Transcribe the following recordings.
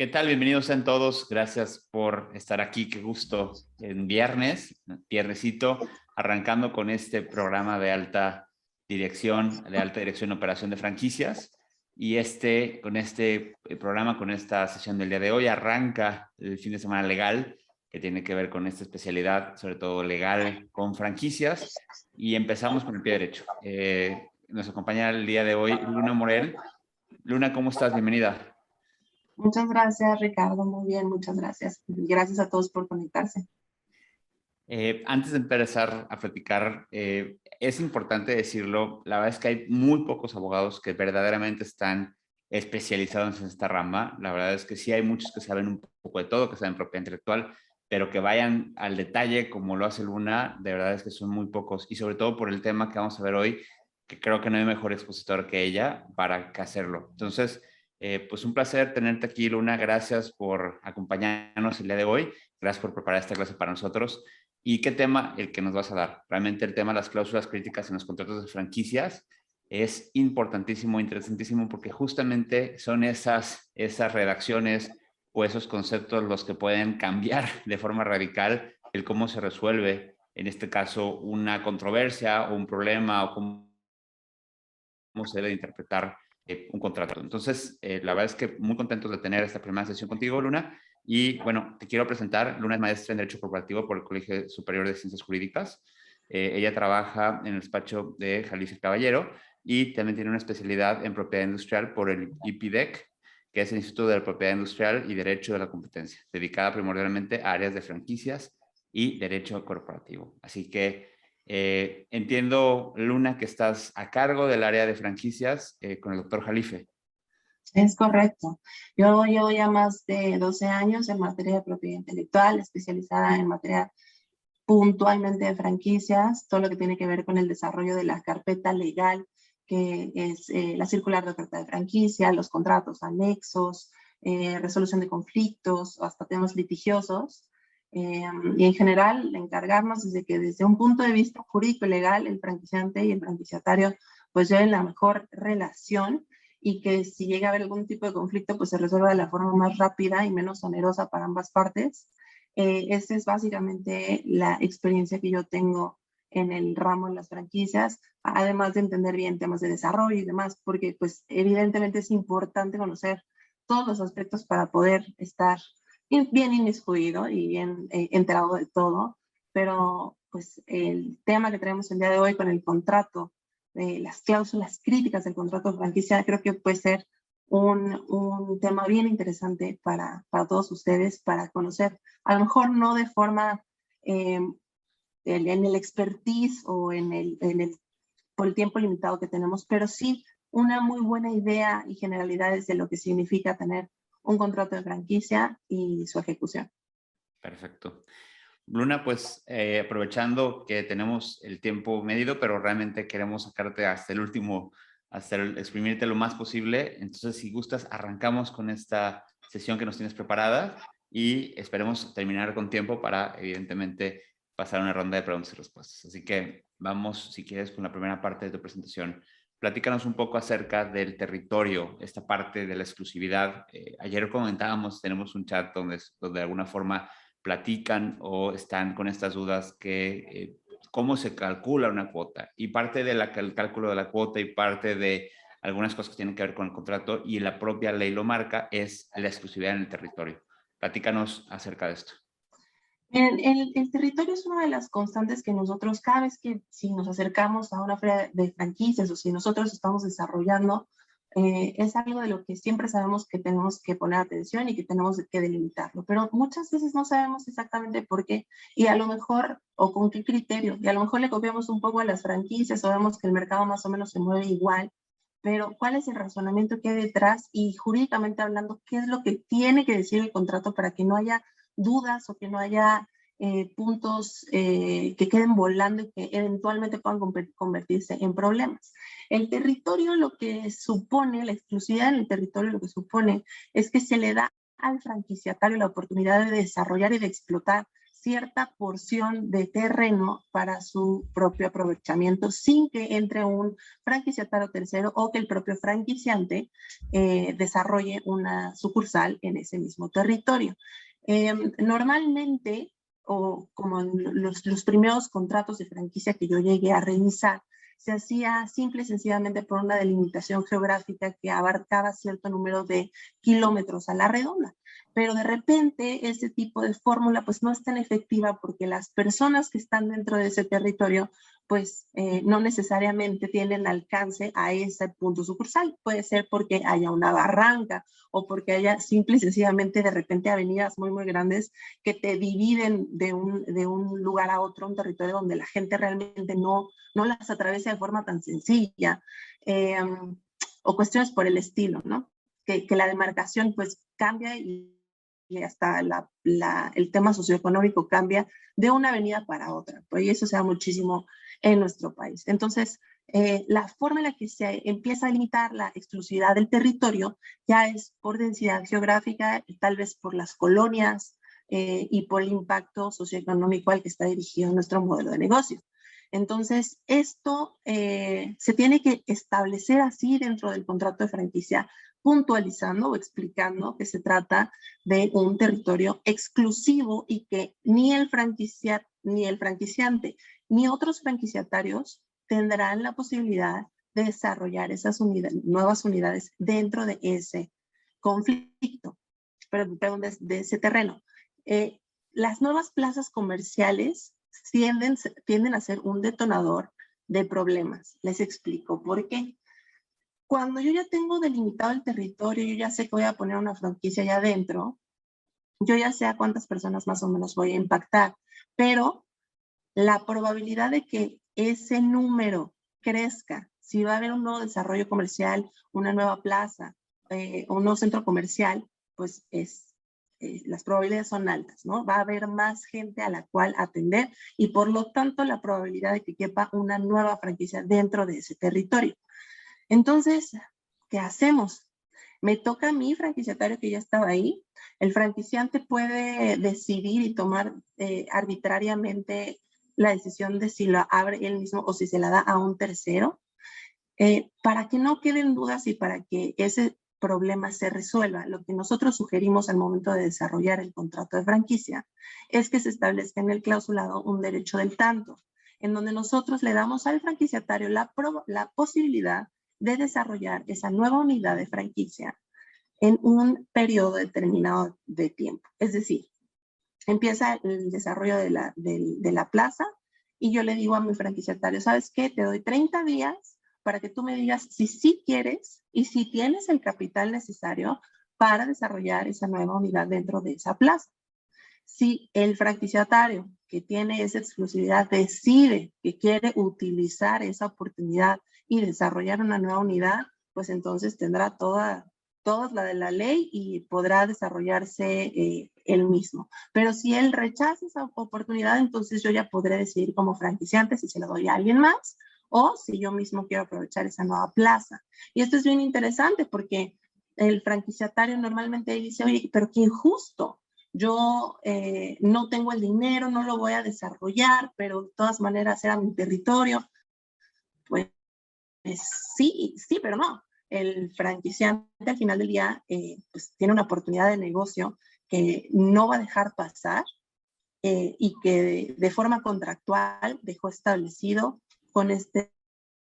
¿Qué tal? Bienvenidos sean todos. Gracias por estar aquí. Qué gusto. En viernesito, arrancando con este programa de alta dirección y operación de franquicias. Y con este programa, con esta sesión del día de hoy, arranca el fin de semana legal, que tiene que ver con esta especialidad, sobre todo legal con franquicias. Y empezamos con el pie derecho. Nos acompaña el día de hoy Luna Morel. Luna, ¿cómo estás? Bienvenida. Muchas gracias, Ricardo. Muy bien, muchas gracias. Gracias a todos por conectarse. Antes de empezar a platicar, es importante decirlo, la verdad es que hay muy pocos abogados que verdaderamente están especializados en esta rama. La verdad es que sí hay muchos que saben un poco de todo, que saben propiedad intelectual, pero que vayan al detalle como lo hace Luna, de verdad es que son muy pocos. Y sobre todo por el tema que vamos a ver hoy, que creo que no hay mejor expositor que ella para hacerlo. Entonces, pues un placer tenerte aquí, Luna. Gracias por acompañarnos el día de hoy. Gracias por preparar esta clase para nosotros. ¿Y qué tema el que nos vas a dar? Realmente el tema de las cláusulas críticas en los contratos de franquicias es importantísimo, interesantísimo, porque justamente son esas redacciones o esos conceptos los que pueden cambiar de forma radical el cómo se resuelve, en este caso, una controversia o un problema o cómo se debe interpretar un contrato. Entonces, la verdad es que muy contentos de tener esta primera sesión contigo, Luna. Y bueno, te quiero presentar. Luna es maestra en Derecho Corporativo por el Colegio Superior de Ciencias Jurídicas. Ella trabaja en el despacho de Jalife Caballero y también tiene una especialidad en propiedad industrial por el IPIDEC, que es el Instituto de la Propiedad Industrial y Derecho de la Competencia, dedicada primordialmente a áreas de franquicias y derecho corporativo. Así que entiendo, Luna, que estás a cargo del área de franquicias con el doctor Jalife. Es correcto. Yo llevo ya más de 12 años en materia de propiedad intelectual, especializada en materia puntualmente de franquicias, todo lo que tiene que ver con el desarrollo de la carpeta legal, que es la circular de oferta de franquicia, los contratos anexos, resolución de conflictos, hasta temas litigiosos. Y en general, encargarnos desde un punto de vista jurídico y legal, el franquiciante y el franquiciatario pues lleven la mejor relación y que si llega a haber algún tipo de conflicto, pues se resuelva de la forma más rápida y menos onerosa para ambas partes. Esa es básicamente la experiencia que yo tengo en el ramo de las franquicias, además de entender bien temas de desarrollo y demás, porque pues evidentemente es importante conocer todos los aspectos para poder estar bien inmiscuido y bien enterado de todo, pero pues el tema que tenemos el día de hoy con el contrato, las cláusulas críticas del contrato de franquicia, creo que puede ser un tema bien interesante para todos ustedes, para conocer, a lo mejor no de forma en el expertise o por el tiempo limitado que tenemos, pero sí una muy buena idea y generalidades de lo que significa tener un contrato de franquicia y su ejecución. Perfecto. Luna, pues aprovechando que tenemos el tiempo medido, pero realmente queremos sacarte hasta el último, exprimirte lo más posible. Entonces, si gustas, arrancamos con esta sesión que nos tienes preparada y esperemos terminar con tiempo para, evidentemente, pasar una ronda de preguntas y respuestas. Así que vamos, si quieres, con la primera parte de tu presentación. Platícanos un poco acerca del territorio, esta parte de la exclusividad. Ayer comentábamos, tenemos un chat donde de alguna forma platican o están con estas dudas que cómo se calcula una cuota. Y parte del cálculo de la cuota y parte de algunas cosas que tienen que ver con el contrato y la propia ley lo marca es la exclusividad en el territorio. Platícanos acerca de esto. El territorio es una de las constantes que nosotros, cada vez que si nos acercamos a una feria de franquicias o si nosotros estamos desarrollando, es algo de lo que siempre sabemos que tenemos que poner atención y que tenemos que delimitarlo, pero muchas veces no sabemos exactamente por qué y a lo mejor, o con qué criterio, y a lo mejor le copiamos un poco a las franquicias o vemos que el mercado más o menos se mueve igual, pero ¿cuál es el razonamiento que hay detrás? Y jurídicamente hablando, ¿qué es lo que tiene que decir el contrato para que no haya dudas o que no haya puntos que queden volando y que eventualmente puedan convertirse en problemas? El territorio lo que supone, la exclusividad en el territorio lo que supone es que se le da al franquiciatario la oportunidad de desarrollar y de explotar cierta porción de terreno para su propio aprovechamiento sin que entre un franquiciatario tercero o que el propio franquiciante desarrolle una sucursal en ese mismo territorio. Normalmente, o como en los primeros contratos de franquicia que yo llegué a revisar, se hacía simple y sencillamente por una delimitación geográfica que abarcaba cierto número de kilómetros a la redonda. Pero de repente ese tipo de fórmula pues no es tan efectiva porque las personas que están dentro de ese territorio pues no necesariamente tienen alcance a ese punto sucursal. Puede ser porque haya una barranca o porque haya simple y sencillamente de repente avenidas muy, muy grandes que te dividen de un lugar a otro, un territorio donde la gente realmente no las atraviesa de forma tan sencilla, o cuestiones por el estilo, ¿no? Que la demarcación pues cambia y hasta el tema socioeconómico cambia de una avenida para otra, pues, y eso se da muchísimo en nuestro país. Entonces, la forma en la que se empieza a limitar la exclusividad del territorio ya es por densidad geográfica, tal vez por las colonias y por el impacto socioeconómico al que está dirigido nuestro modelo de negocio. Entonces, esto se tiene que establecer así dentro del contrato de franquicia, puntualizando o explicando que se trata de un territorio exclusivo y que ni el franquiciante ni otros franquiciatarios tendrán la posibilidad de desarrollar esas nuevas unidades dentro de ese conflicto, perdón, de ese terreno. Las nuevas plazas comerciales tienden a ser un detonador de problemas. Les explico por qué. Cuando yo ya tengo delimitado el territorio, yo ya sé que voy a poner una franquicia allá adentro, yo ya sé a cuántas personas más o menos voy a impactar, pero la probabilidad de que ese número crezca, si va a haber un nuevo desarrollo comercial, una nueva plaza, un nuevo centro comercial, pues las probabilidades son altas, ¿no? Va a haber más gente a la cual atender y por lo tanto la probabilidad de que quepa una nueva franquicia dentro de ese territorio. Entonces, ¿qué hacemos? Me toca a mí, franquiciatario que ya estaba ahí. El franquiciante puede decidir y tomar arbitrariamente la decisión de si la abre él mismo o si se la da a un tercero. Para que no queden dudas y para que ese problema se resuelva, lo que nosotros sugerimos al momento de desarrollar el contrato de franquicia es que se establezca en el clausulado un derecho del tanto, en donde nosotros le damos al franquiciatario la posibilidad de desarrollar esa nueva unidad de franquicia en un periodo determinado de tiempo. Es decir, empieza el desarrollo de la plaza y yo le digo a mi franquiciatario, ¿sabes qué? Te doy 30 días para que tú me digas si sí quieres y si tienes el capital necesario para desarrollar esa nueva unidad dentro de esa plaza. Si el franquiciatario que tiene esa exclusividad decide que quiere utilizar esa oportunidad y desarrollar una nueva unidad, pues entonces tendrá toda la de la ley y podrá desarrollarse él mismo. Pero si él rechaza esa oportunidad, entonces yo ya podré decidir como franquiciante si se la doy a alguien más o si yo mismo quiero aprovechar esa nueva plaza. Y esto es bien interesante porque el franquiciatario normalmente dice, oye, pero qué injusto. Yo no tengo el dinero, no lo voy a desarrollar, pero de todas maneras era mi territorio. Pues sí, pero no. El franquiciante al final del día pues, tiene una oportunidad de negocio que no va a dejar pasar y que de forma contractual dejó establecido con este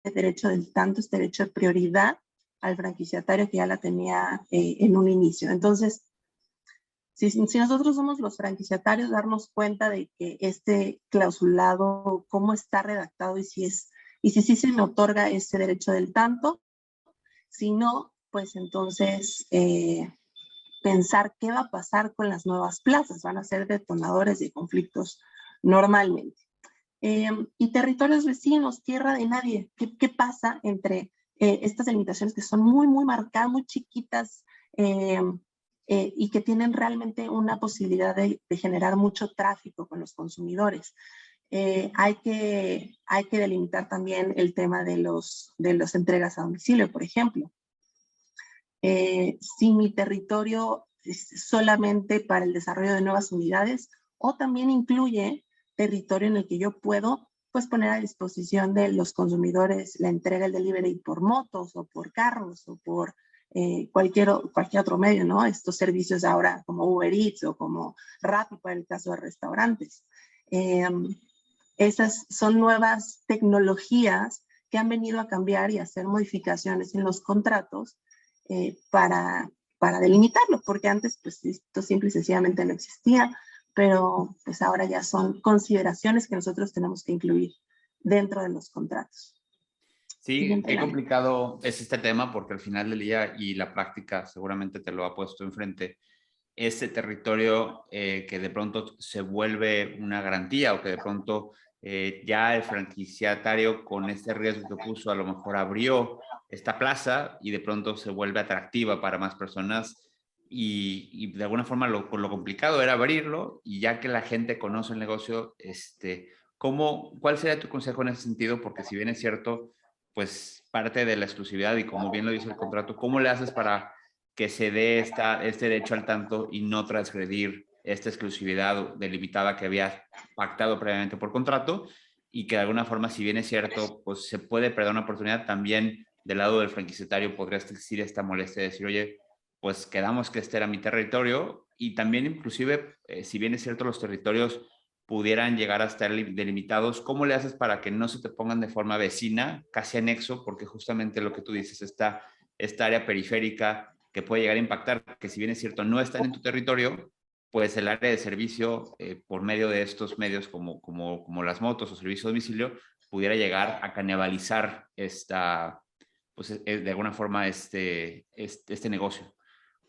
derecho del tanto, este derecho de prioridad al franquiciatario que ya la tenía en un inicio. Entonces, si nosotros somos los franquiciatarios, darnos cuenta de que este clausulado, cómo está redactado y si sí se me otorga ese derecho del tanto, si no, pues entonces pensar qué va a pasar con las nuevas plazas, van a ser detonadores de conflictos normalmente. Y territorios vecinos, tierra de nadie, ¿qué pasa entre estas delimitaciones que son muy, muy marcadas, muy chiquitas y que tienen realmente una posibilidad de generar mucho tráfico con los consumidores? Hay que delimitar también el tema de las entregas a domicilio, por ejemplo. Si mi territorio es solamente para el desarrollo de nuevas unidades o también incluye territorio en el que yo puedo pues poner a disposición de los consumidores la entrega, el delivery por motos o por carros o por cualquier otro medio, ¿no? Estos servicios ahora como Uber Eats o como Rappi para el caso de restaurantes. Esas son nuevas tecnologías que han venido a cambiar y a hacer modificaciones en los contratos para delimitarlo, porque antes pues esto simple y sencillamente no existía, pero pues ahora ya son consideraciones que nosotros tenemos que incluir dentro de los contratos. Sí, qué complicado es este tema porque al final del día y la práctica seguramente te lo ha puesto enfrente. Este territorio que de pronto se vuelve una garantía o que de pronto ya el franquiciatario con este riesgo que puso a lo mejor abrió esta plaza y de pronto se vuelve atractiva para más personas y de alguna forma lo complicado era abrirlo y ya que la gente conoce el negocio, ¿cuál sería tu consejo en ese sentido? Porque si bien es cierto, pues parte de la exclusividad y como bien lo dice el contrato, ¿cómo le haces para que se dé este derecho al tanto y no transgredir esta exclusividad delimitada que había pactado previamente por contrato y que de alguna forma, si bien es cierto, pues se puede perder una oportunidad, también del lado del franquiciatario podrías decir esta molestia de decir, oye, pues quedamos que este era mi territorio y también inclusive, si bien es cierto, los territorios pudieran llegar a estar delimitados, ¿cómo le haces para que no se te pongan de forma vecina, casi anexo? Porque justamente lo que tú dices, esta área periférica que puede llegar a impactar, que si bien es cierto, no están en tu territorio, pues el área de servicio, por medio de estos medios como las motos o servicio a domicilio, pudiera llegar a canibalizar pues, de alguna forma este negocio.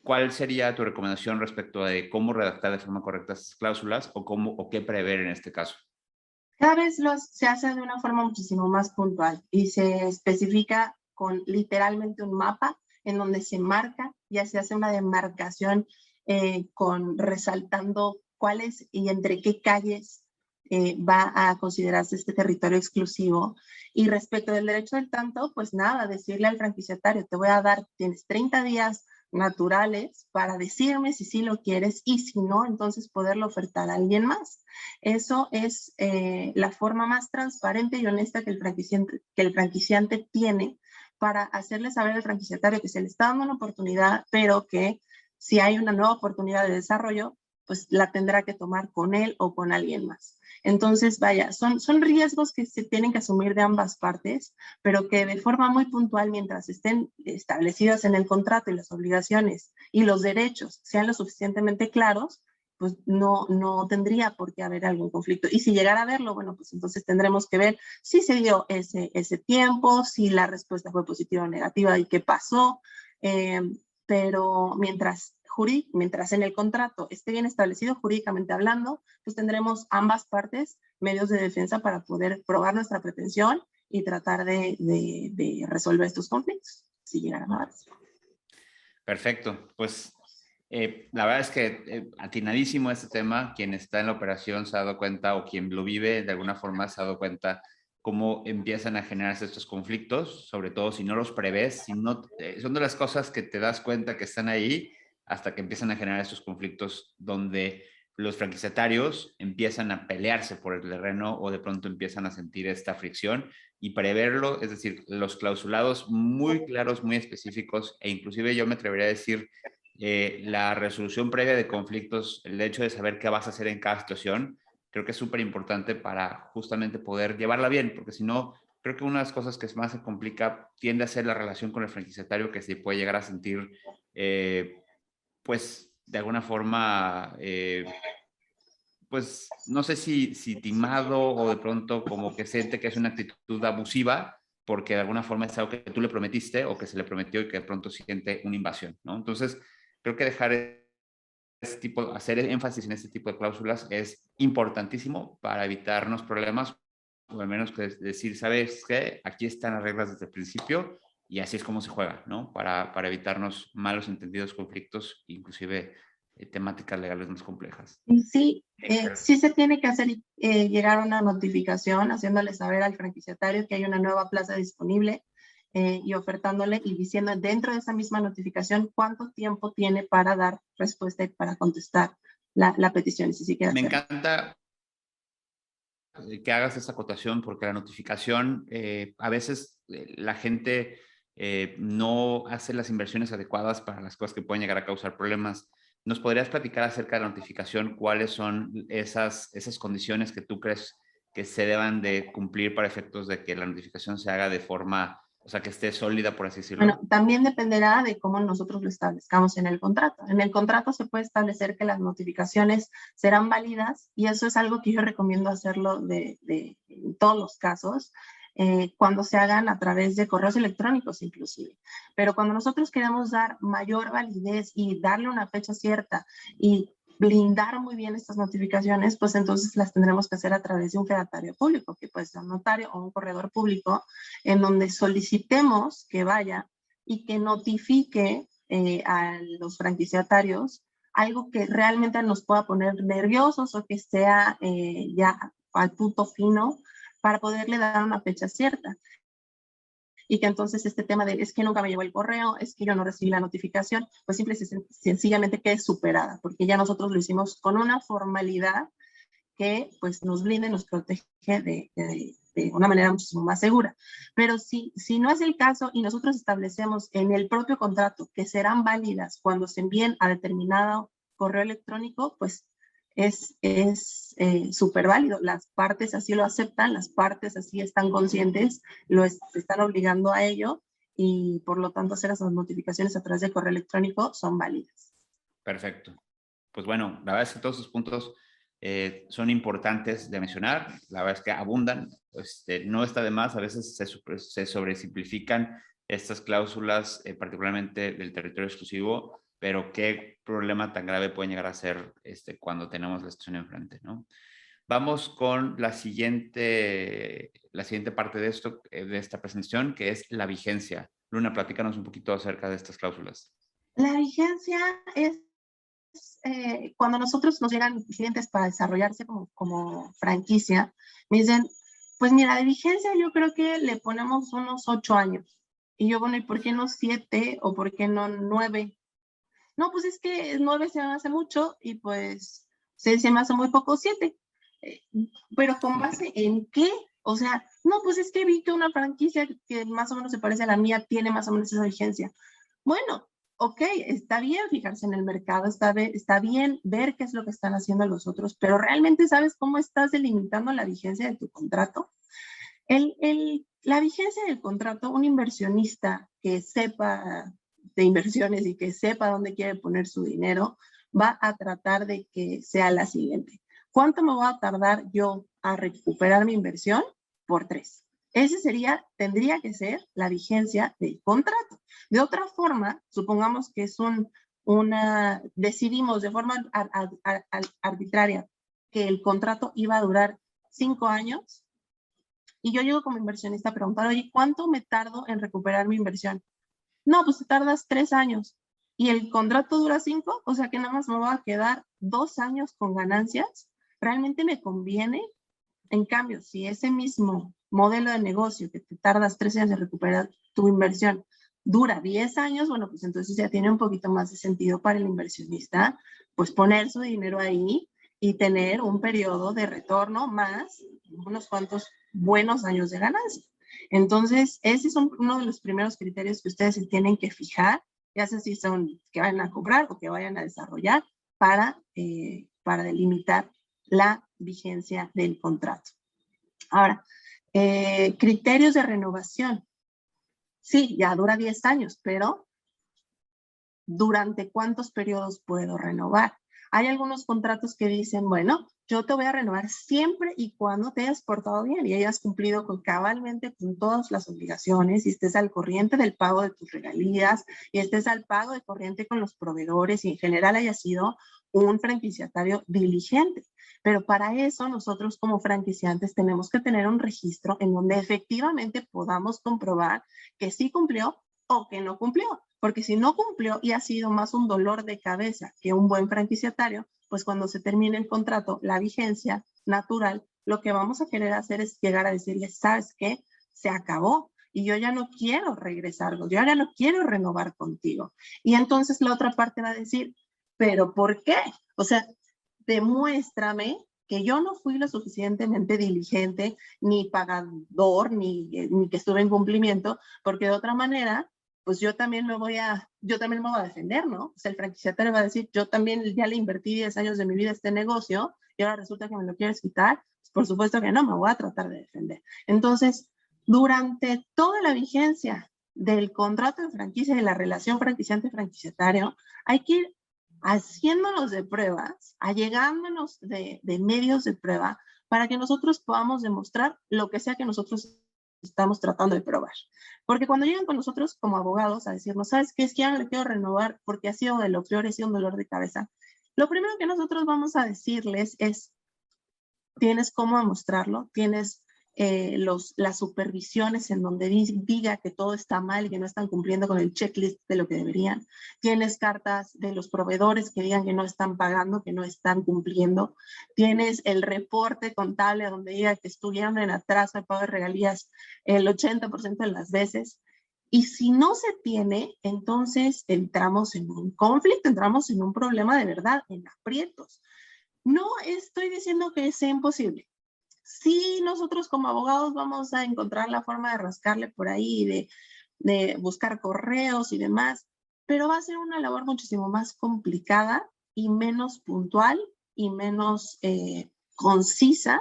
¿Cuál sería tu recomendación respecto de cómo redactar de forma correcta estas cláusulas o qué prever en este caso? Cada vez se hace de una forma muchísimo más puntual y se especifica con literalmente un mapa en donde se marca, ya se hace una demarcación resaltando cuáles y entre qué calles va a considerarse este territorio exclusivo. Y respecto del derecho del tanto, pues nada, decirle al franquiciatario, te voy a dar, tienes 30 días naturales para decirme si sí lo quieres y si no, entonces poderlo ofertar a alguien más. Eso es la forma más transparente y honesta que el franquiciante tiene para hacerle saber al franquiciatario que se le está dando una oportunidad, pero que si hay una nueva oportunidad de desarrollo, pues la tendrá que tomar con él o con alguien más. Entonces, vaya, son riesgos que se tienen que asumir de ambas partes, pero que de forma muy puntual, mientras estén establecidas en el contrato y las obligaciones y los derechos sean lo suficientemente claros, pues no tendría por qué haber algún conflicto. Y si llegara a haberlo, bueno, pues entonces tendremos que ver si se dio ese tiempo, si la respuesta fue positiva o negativa y qué pasó. Pero mientras en el contrato esté bien establecido jurídicamente hablando, pues tendremos ambas partes medios de defensa para poder probar nuestra pretensión y tratar de resolver estos conflictos, si llegaran a darse. Perfecto, pues la verdad es que atinadísimo este tema. Quien está en la operación se ha dado cuenta, o quien lo vive de alguna forma se ha dado cuenta cómo empiezan a generarse estos conflictos, sobre todo si no los prevés, son de las cosas que te das cuenta que están ahí hasta que empiezan a generar estos conflictos donde los franquiciatarios empiezan a pelearse por el terreno o de pronto empiezan a sentir esta fricción y preverlo, es decir, los clausulados muy claros, muy específicos e inclusive yo me atrevería a decir la resolución previa de conflictos, el hecho de saber qué vas a hacer en cada situación, creo que es súper importante para justamente poder llevarla bien, porque si no, creo que una de las cosas que más se complica tiende a ser la relación con el franquiciatario, que se puede llegar a sentir, pues, de alguna forma, pues, no sé si timado o de pronto como que siente que es una actitud abusiva, porque de alguna forma es algo que tú le prometiste o que se le prometió y que de pronto siente una invasión, ¿no? Entonces, creo que hacer énfasis en este tipo de cláusulas es importantísimo para evitarnos problemas, o al menos que decir, ¿sabes qué? Aquí están las reglas desde el principio y así es como se juega, ¿no? Para evitarnos malos entendidos, conflictos, inclusive temáticas legales más complejas. Y sí, sí se tiene que hacer llegar una notificación haciéndole saber al franquiciatario que hay una nueva plaza disponible y ofertándole y diciendo dentro de esa misma notificación cuánto tiempo tiene para dar respuesta y para contestar la petición, si sí queda Me claro. encanta que hagas esa acotación porque la notificación, a veces la gente no hace las inversiones adecuadas para las cosas que pueden llegar a causar problemas. ¿Nos podrías platicar acerca de la notificación? ¿Cuáles son esas condiciones que tú crees que se deban de cumplir para efectos de que la notificación se haga de forma, o sea, que esté sólida, por así Bueno, decirlo? también dependerá de cómo nosotros lo establezcamos en el contrato. En el contrato se puede establecer que las notificaciones serán válidas y eso es algo que yo recomiendo hacerlo en todos los casos, cuando se hagan a través de correos electrónicos inclusive. Pero cuando nosotros queremos dar mayor validez y darle una fecha cierta y blindar muy bien estas notificaciones, pues entonces las tendremos que hacer a través de un fedatario público, que puede ser un notario o un corredor público, en donde solicitemos que vaya y que notifique a los franquiciatarios algo que realmente nos pueda poner nerviosos o que sea ya al punto fino para poderle dar una fecha cierta. Y que entonces este tema de es que nunca me llegó el correo, es que yo no recibí la notificación, pues simple y sencillamente quede superada, porque ya nosotros lo hicimos con una formalidad que pues nos blinde, nos protege de una manera muchísimo más segura. Pero si no es el caso y nosotros establecemos en el propio contrato que serán válidas cuando se envíen a determinado correo electrónico, pues es súper válido. Las partes así lo aceptan, las partes así están conscientes, se están obligando a ello y por lo tanto hacer esas notificaciones a través de correo electrónico son válidas. Perfecto. Pues bueno, la verdad es que todos esos puntos son importantes de mencionar, la verdad es que abundan, no está de más, a veces se sobresimplifican estas cláusulas, particularmente del territorio exclusivo, pero qué problema tan grave pueden llegar a ser cuando tenemos la situación enfrente, ¿no? Vamos con la siguiente parte de esto, de esta presentación, que es la vigencia. Luna, platícanos un poquito acerca de estas cláusulas. La vigencia es cuando nosotros nos llegan clientes para desarrollarse como franquicia, me dicen, pues mira, de vigencia yo creo que le ponemos unos 8 años. Y yo, bueno, ¿y por qué no 7 o por qué no 9? No, pues es que 9 se me hace mucho y pues se me hace muy poco 7. Pero ¿con base en qué? O sea, no, pues es que vi que una franquicia que más o menos se parece a la mía tiene más o menos esa vigencia. Bueno, ok, está bien fijarse en el mercado, está bien ver qué es lo que están haciendo los otros, pero ¿realmente sabes cómo estás delimitando la vigencia de tu contrato? La vigencia del contrato, un inversionista que sepa de inversiones y que sepa dónde quiere poner su dinero, va a tratar de que sea la siguiente. ¿Cuánto me va a tardar yo a recuperar mi inversión? Por 3. Tendría que ser la vigencia del contrato. De otra forma, supongamos que es decidimos de forma arbitraria que el contrato iba a durar 5 años y yo llego como inversionista a preguntar, oye, ¿cuánto me tardo en recuperar mi inversión? No, pues te tardas 3 años y el contrato dura 5, o sea que nada más me va a quedar 2 años con ganancias. ¿Realmente me conviene? En cambio, si ese mismo modelo de negocio que te tardas 3 años en recuperar tu inversión dura 10 años, bueno, pues entonces ya tiene un poquito más de sentido para el inversionista, pues poner su dinero ahí y tener un periodo de retorno más unos cuantos buenos años de ganancia. Entonces, ese es uno de los primeros criterios que ustedes se tienen que fijar, ya sea si son que vayan a comprar o que vayan a desarrollar para delimitar la vigencia del contrato. Ahora, criterios de renovación. Sí, ya dura 10 años, pero ¿durante cuántos periodos puedo renovar? Hay algunos contratos que dicen, bueno, yo te voy a renovar siempre y cuando te hayas portado bien y hayas cumplido cabalmente con todas las obligaciones y estés al corriente del pago de tus regalías y estés al pago de corriente con los proveedores y en general hayas sido un franquiciatario diligente. Pero para eso nosotros como franquiciantes tenemos que tener un registro en donde efectivamente podamos comprobar que sí cumplió o que no cumplió. Porque si no cumplió y ha sido más un dolor de cabeza que un buen franquiciatario, pues cuando se termine el contrato, la vigencia natural, lo que vamos a querer hacer es llegar a decirle, ¿sabes qué? Se acabó y yo ya no quiero regresar, yo ya no quiero renovar contigo. Y entonces la otra parte va a decir, ¿pero por qué? O sea, demuéstrame que yo no fui lo suficientemente diligente, ni pagador, ni que estuve en cumplimiento, porque de otra manera, pues yo también me voy a defender, ¿no? O sea, el franquiciatario va a decir, yo también ya le invertí 10 años de mi vida a este negocio y ahora resulta que me lo quieres quitar. Pues por supuesto que no, me voy a tratar de defender. Entonces, durante toda la vigencia del contrato de franquicia y la relación franquiciante-franquiciatario, hay que ir haciéndonos de pruebas, allegándonos de medios de prueba para que nosotros podamos demostrar lo que sea que nosotros estamos tratando de probar. Porque cuando llegan con nosotros como abogados a decirnos, ¿sabes qué? Es que ya no le quiero renovar porque ha sido de lo peor, ha sido un dolor de cabeza. Lo primero que nosotros vamos a decirles es, tienes cómo demostrarlo, tienes las supervisiones en donde diga que todo está mal y que no están cumpliendo con el checklist de lo que deberían. Tienes cartas de los proveedores que digan que no están pagando, que no están cumpliendo. Tienes el reporte contable donde diga que estuvieron en atraso de pago de regalías el 80% de las veces. Y si no se tiene, entonces entramos en un conflicto, entramos en un problema de verdad, en aprietos. No estoy diciendo que sea imposible. Sí, nosotros como abogados vamos a encontrar la forma de rascarle por ahí, de buscar correos y demás, pero va a ser una labor muchísimo más complicada y menos puntual y menos concisa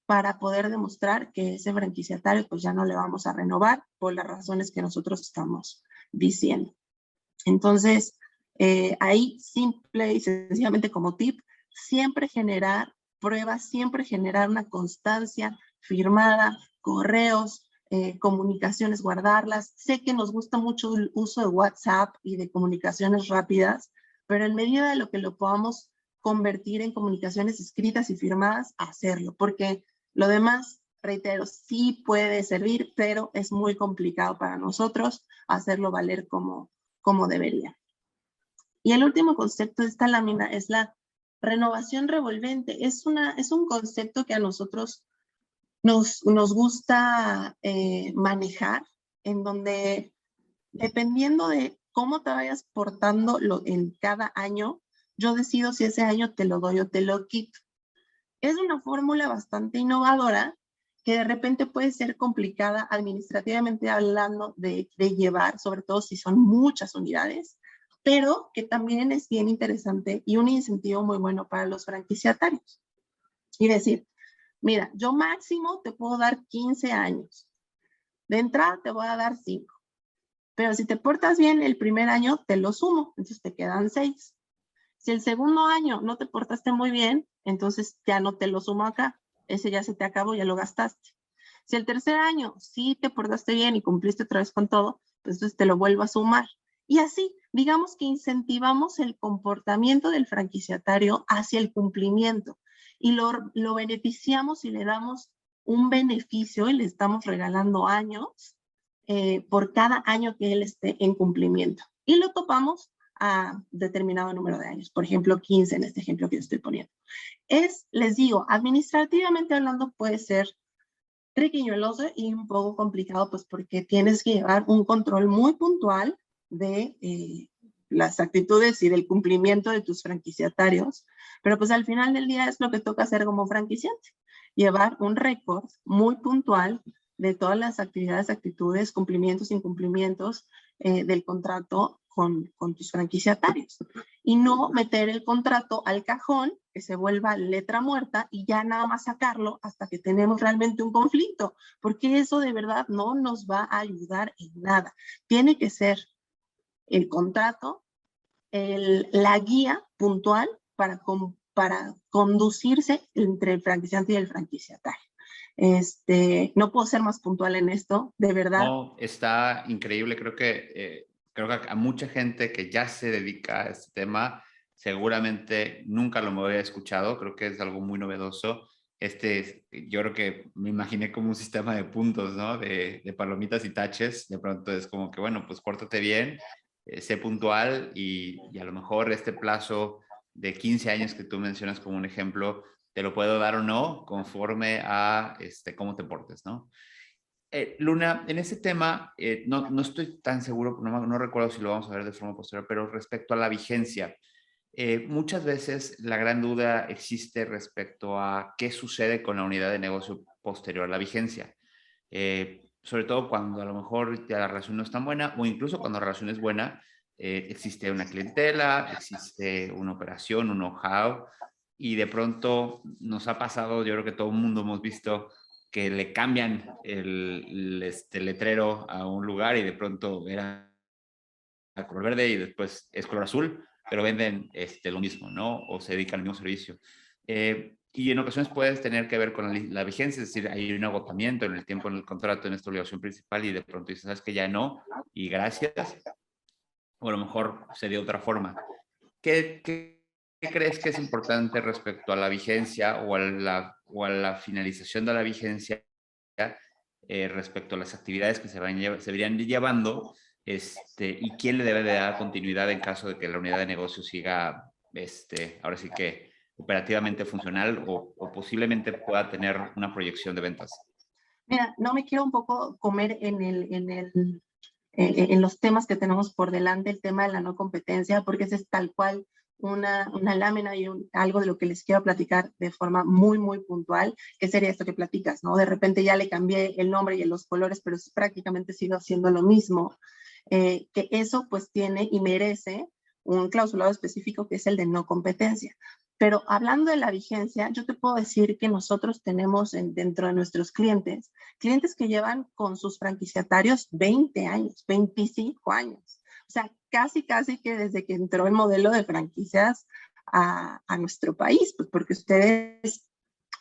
para poder demostrar que ese franquiciatario pues ya no le vamos a renovar por las razones que nosotros estamos diciendo. Entonces, ahí simple y sencillamente como tip, siempre generar pruebas, siempre generar una constancia firmada, correos, comunicaciones, guardarlas. Sé que nos gusta mucho el uso de WhatsApp y de comunicaciones rápidas, pero en medida de lo que lo podamos convertir en comunicaciones escritas y firmadas, hacerlo, porque lo demás, reitero, sí puede servir, pero es muy complicado para nosotros hacerlo valer como debería. Y el último concepto de esta lámina es la renovación revolvente. Es un concepto que a nosotros nos gusta manejar, en donde dependiendo de cómo te vayas portando en cada año, yo decido si ese año te lo doy o te lo quito. Es una fórmula bastante innovadora que de repente puede ser complicada administrativamente hablando de llevar, sobre todo si son muchas unidades, pero que también es bien interesante y un incentivo muy bueno para los franquiciatarios. Y decir, mira, yo máximo te puedo dar 15 años. De entrada te voy a dar 5. Pero si te portas bien el primer año, te lo sumo, entonces te quedan 6. Si el segundo año no te portaste muy bien, entonces ya no te lo sumo acá. Ese ya se te acabó, ya lo gastaste. Si el tercer año sí te portaste bien y cumpliste otra vez con todo, pues entonces te lo vuelvo a sumar. Y así, digamos que incentivamos el comportamiento del franquiciatario hacia el cumplimiento y lo beneficiamos y le damos un beneficio y le estamos regalando años por cada año que él esté en cumplimiento. Y lo topamos a determinado número de años, por ejemplo 15 en este ejemplo que yo estoy poniendo. Les digo, administrativamente hablando puede ser triquiñueloso y un poco complicado, pues porque tienes que llevar un control muy puntual de las actitudes y del cumplimiento de tus franquiciatarios, pero pues al final del día es lo que toca hacer como franquiciante, llevar un récord muy puntual de todas las actividades, actitudes, cumplimientos, incumplimientos del contrato con tus franquiciatarios y no meter el contrato al cajón que se vuelva letra muerta y ya nada más sacarlo hasta que tenemos realmente un conflicto, porque eso de verdad no nos va a ayudar en nada. Tiene que ser el contrato, la guía puntual para conducirse entre el franquiciante y el franquiciatario. No puedo ser más puntual en esto, de verdad. No, está increíble. Creo que a mucha gente que ya se dedica a este tema, seguramente nunca lo me había escuchado. Creo que es algo muy novedoso. Yo creo que me imaginé como un sistema de puntos, ¿no? De palomitas y taches. De pronto es como que, bueno, pues córtate bien, sé puntual y a lo mejor este plazo de 15 años que tú mencionas como un ejemplo, te lo puedo dar o no conforme a cómo te portes, ¿no? Luna, en ese tema, no estoy tan seguro, no recuerdo si lo vamos a ver de forma posterior, pero respecto a la vigencia, Muchas veces la gran duda existe respecto a qué sucede con la unidad de negocio posterior a la vigencia. Sobre todo cuando a lo mejor ya la relación no es tan buena, o incluso cuando la relación es buena, existe una clientela, existe una operación, un know-how, y de pronto nos ha pasado, yo creo que todo el mundo hemos visto que le cambian el letrero a un lugar y de pronto era a color verde y después es color azul, pero venden lo mismo, ¿no? O se dedican al mismo servicio. Y en ocasiones puedes tener que ver con la vigencia, es decir, hay un agotamiento en el tiempo en el contrato, en esta obligación principal, y de pronto dices, ¿sabes que ya no? Y gracias. O a lo mejor se dio de otra forma. ¿Qué crees que es importante respecto a la vigencia o a la finalización de la vigencia respecto a las actividades que se verían llevando, y quién le debe de dar continuidad en caso de que la unidad de negocio siga, ahora sí que operativamente funcional o posiblemente pueda tener una proyección de ventas? Mira, no me quiero un poco comer en los temas que tenemos por delante, el tema de la no competencia, porque ese es tal cual una lámina y algo de lo que les quiero platicar de forma muy, muy puntual, que sería esto que platicas, ¿no? De repente ya le cambié el nombre y los colores, pero prácticamente sigo haciendo lo mismo. Que eso pues tiene y merece un clausulado específico que es el de no competencia. Pero hablando de la vigencia, yo te puedo decir que nosotros tenemos dentro de nuestros clientes que llevan con sus franquiciatarios 20 años, 25 años. O sea, casi que desde que entró el modelo de franquicias a nuestro país, pues porque ustedes,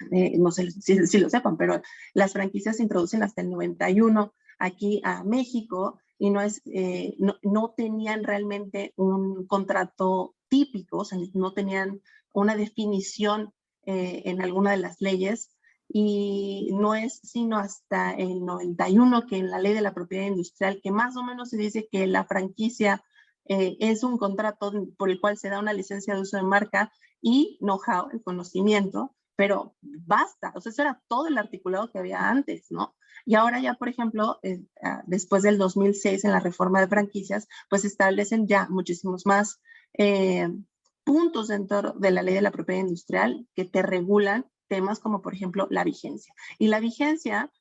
no sé si lo sepan, pero las franquicias se introducen hasta el 91 aquí a México y no tenían realmente un contrato típico, o sea, no tenían una definición en alguna de las leyes, y no es sino hasta el 91 que en la ley de la propiedad industrial, que más o menos se dice que la franquicia es un contrato por el cual se da una licencia de uso de marca y know-how, el conocimiento, pero basta, o sea, eso era todo el articulado que había antes, ¿no? Y ahora ya, por ejemplo, después del 2006 en la reforma de franquicias, pues establecen ya muchísimos más puntos dentro de la ley de la propiedad industrial que te regulan temas como, por ejemplo, la vigencia. Y la vigencia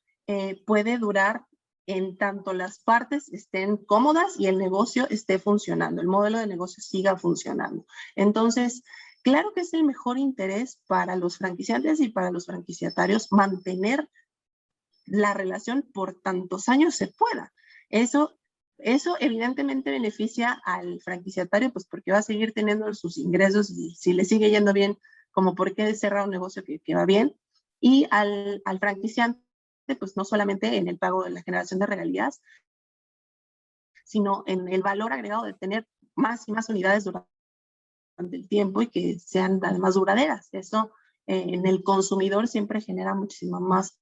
puede durar en tanto las partes estén cómodas y el negocio esté funcionando, el modelo de negocio siga funcionando. Entonces, claro que es el mejor interés para los franquiciantes y para los franquiciatarios mantener la relación por tantos años se pueda. Eso evidentemente beneficia al franquiciatario, pues porque va a seguir teniendo sus ingresos y si le sigue yendo bien, como por qué cerrar un negocio que va bien. Y al franquiciante, pues no solamente en el pago de la generación de regalías, sino en el valor agregado de tener más y más unidades durante el tiempo y que sean además duraderas. Eso en el consumidor siempre genera muchísimo más,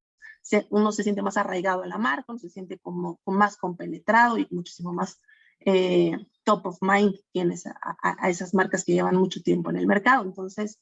uno se siente más arraigado a la marca, uno se siente como más compenetrado y muchísimo más top of mind tienes a esas marcas que llevan mucho tiempo en el mercado. Entonces,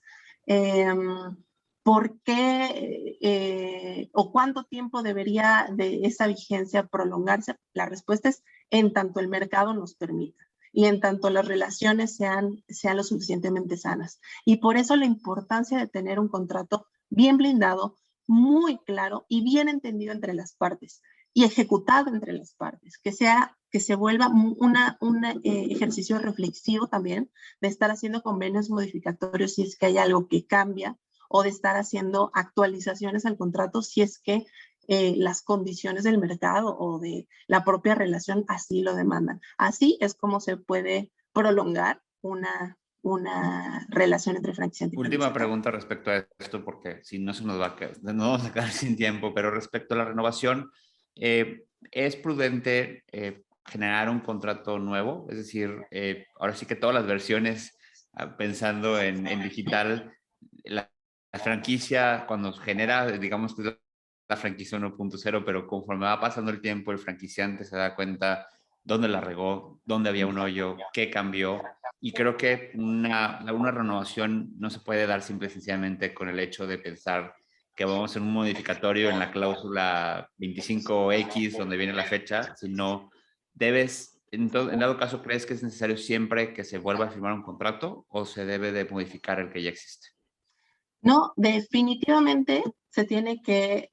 ¿por qué o cuánto tiempo debería de esa vigencia prolongarse? La respuesta es en tanto el mercado nos permita y en tanto las relaciones sean lo suficientemente sanas. Y por eso la importancia de tener un contrato bien blindado, muy claro y bien entendido entre las partes y ejecutado entre las partes, que se vuelva un ejercicio reflexivo también de estar haciendo convenios modificatorios si es que hay algo que cambia, o de estar haciendo actualizaciones al contrato si es que las condiciones del mercado o de la propia relación así lo demandan. Así es como se puede prolongar una relación entre franquiciante y Última franquiciatario. pregunta respecto a esto, porque si no se nos va a quedar, no vamos a quedar sin tiempo, pero respecto a la renovación, ¿es prudente generar un contrato nuevo? Es decir, ahora sí que todas las versiones, pensando en digital, la, la franquicia cuando genera, digamos que es la franquicia 1.0, pero conforme va pasando el tiempo, el franquiciante se da cuenta dónde la regó, dónde había un hoyo, qué cambió. Y creo que una renovación no se puede dar simple y sencillamente con el hecho de pensar que vamos a hacer un modificatorio en la cláusula 25X, donde viene la fecha, sino debes En dado caso, ¿crees que es necesario siempre que se vuelva a firmar un contrato o se debe de modificar el que ya existe? No, definitivamente se tiene que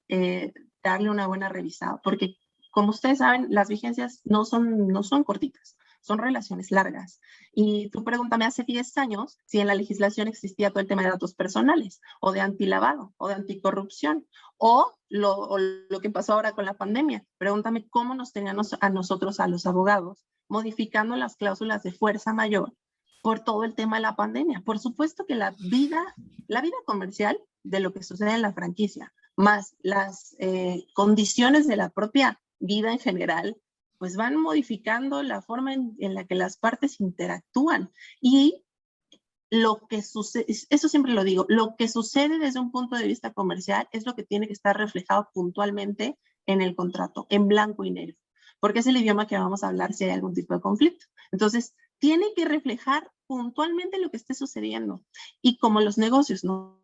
darle una buena revisada, porque como ustedes saben, las vigencias no son cortitas, son relaciones largas. Y tú pregúntame hace 10 años si en la legislación existía todo el tema de datos personales, o de antilavado, o de anticorrupción, o lo que pasó ahora con la pandemia. Pregúntame cómo nos tenían a nosotros, a los abogados, modificando las cláusulas de fuerza mayor por todo el tema de la pandemia. Por supuesto que la vida comercial de lo que sucede en la franquicia, más las condiciones de la propia vida en general, pues van modificando la forma en la que las partes interactúan. Y lo que sucede, eso siempre lo digo, lo que sucede desde un punto de vista comercial es lo que tiene que estar reflejado puntualmente en el contrato, en blanco y negro, porque es el idioma que vamos a hablar si hay algún tipo de conflicto. Entonces, tiene que reflejar puntualmente lo que esté sucediendo. Y como los negocios no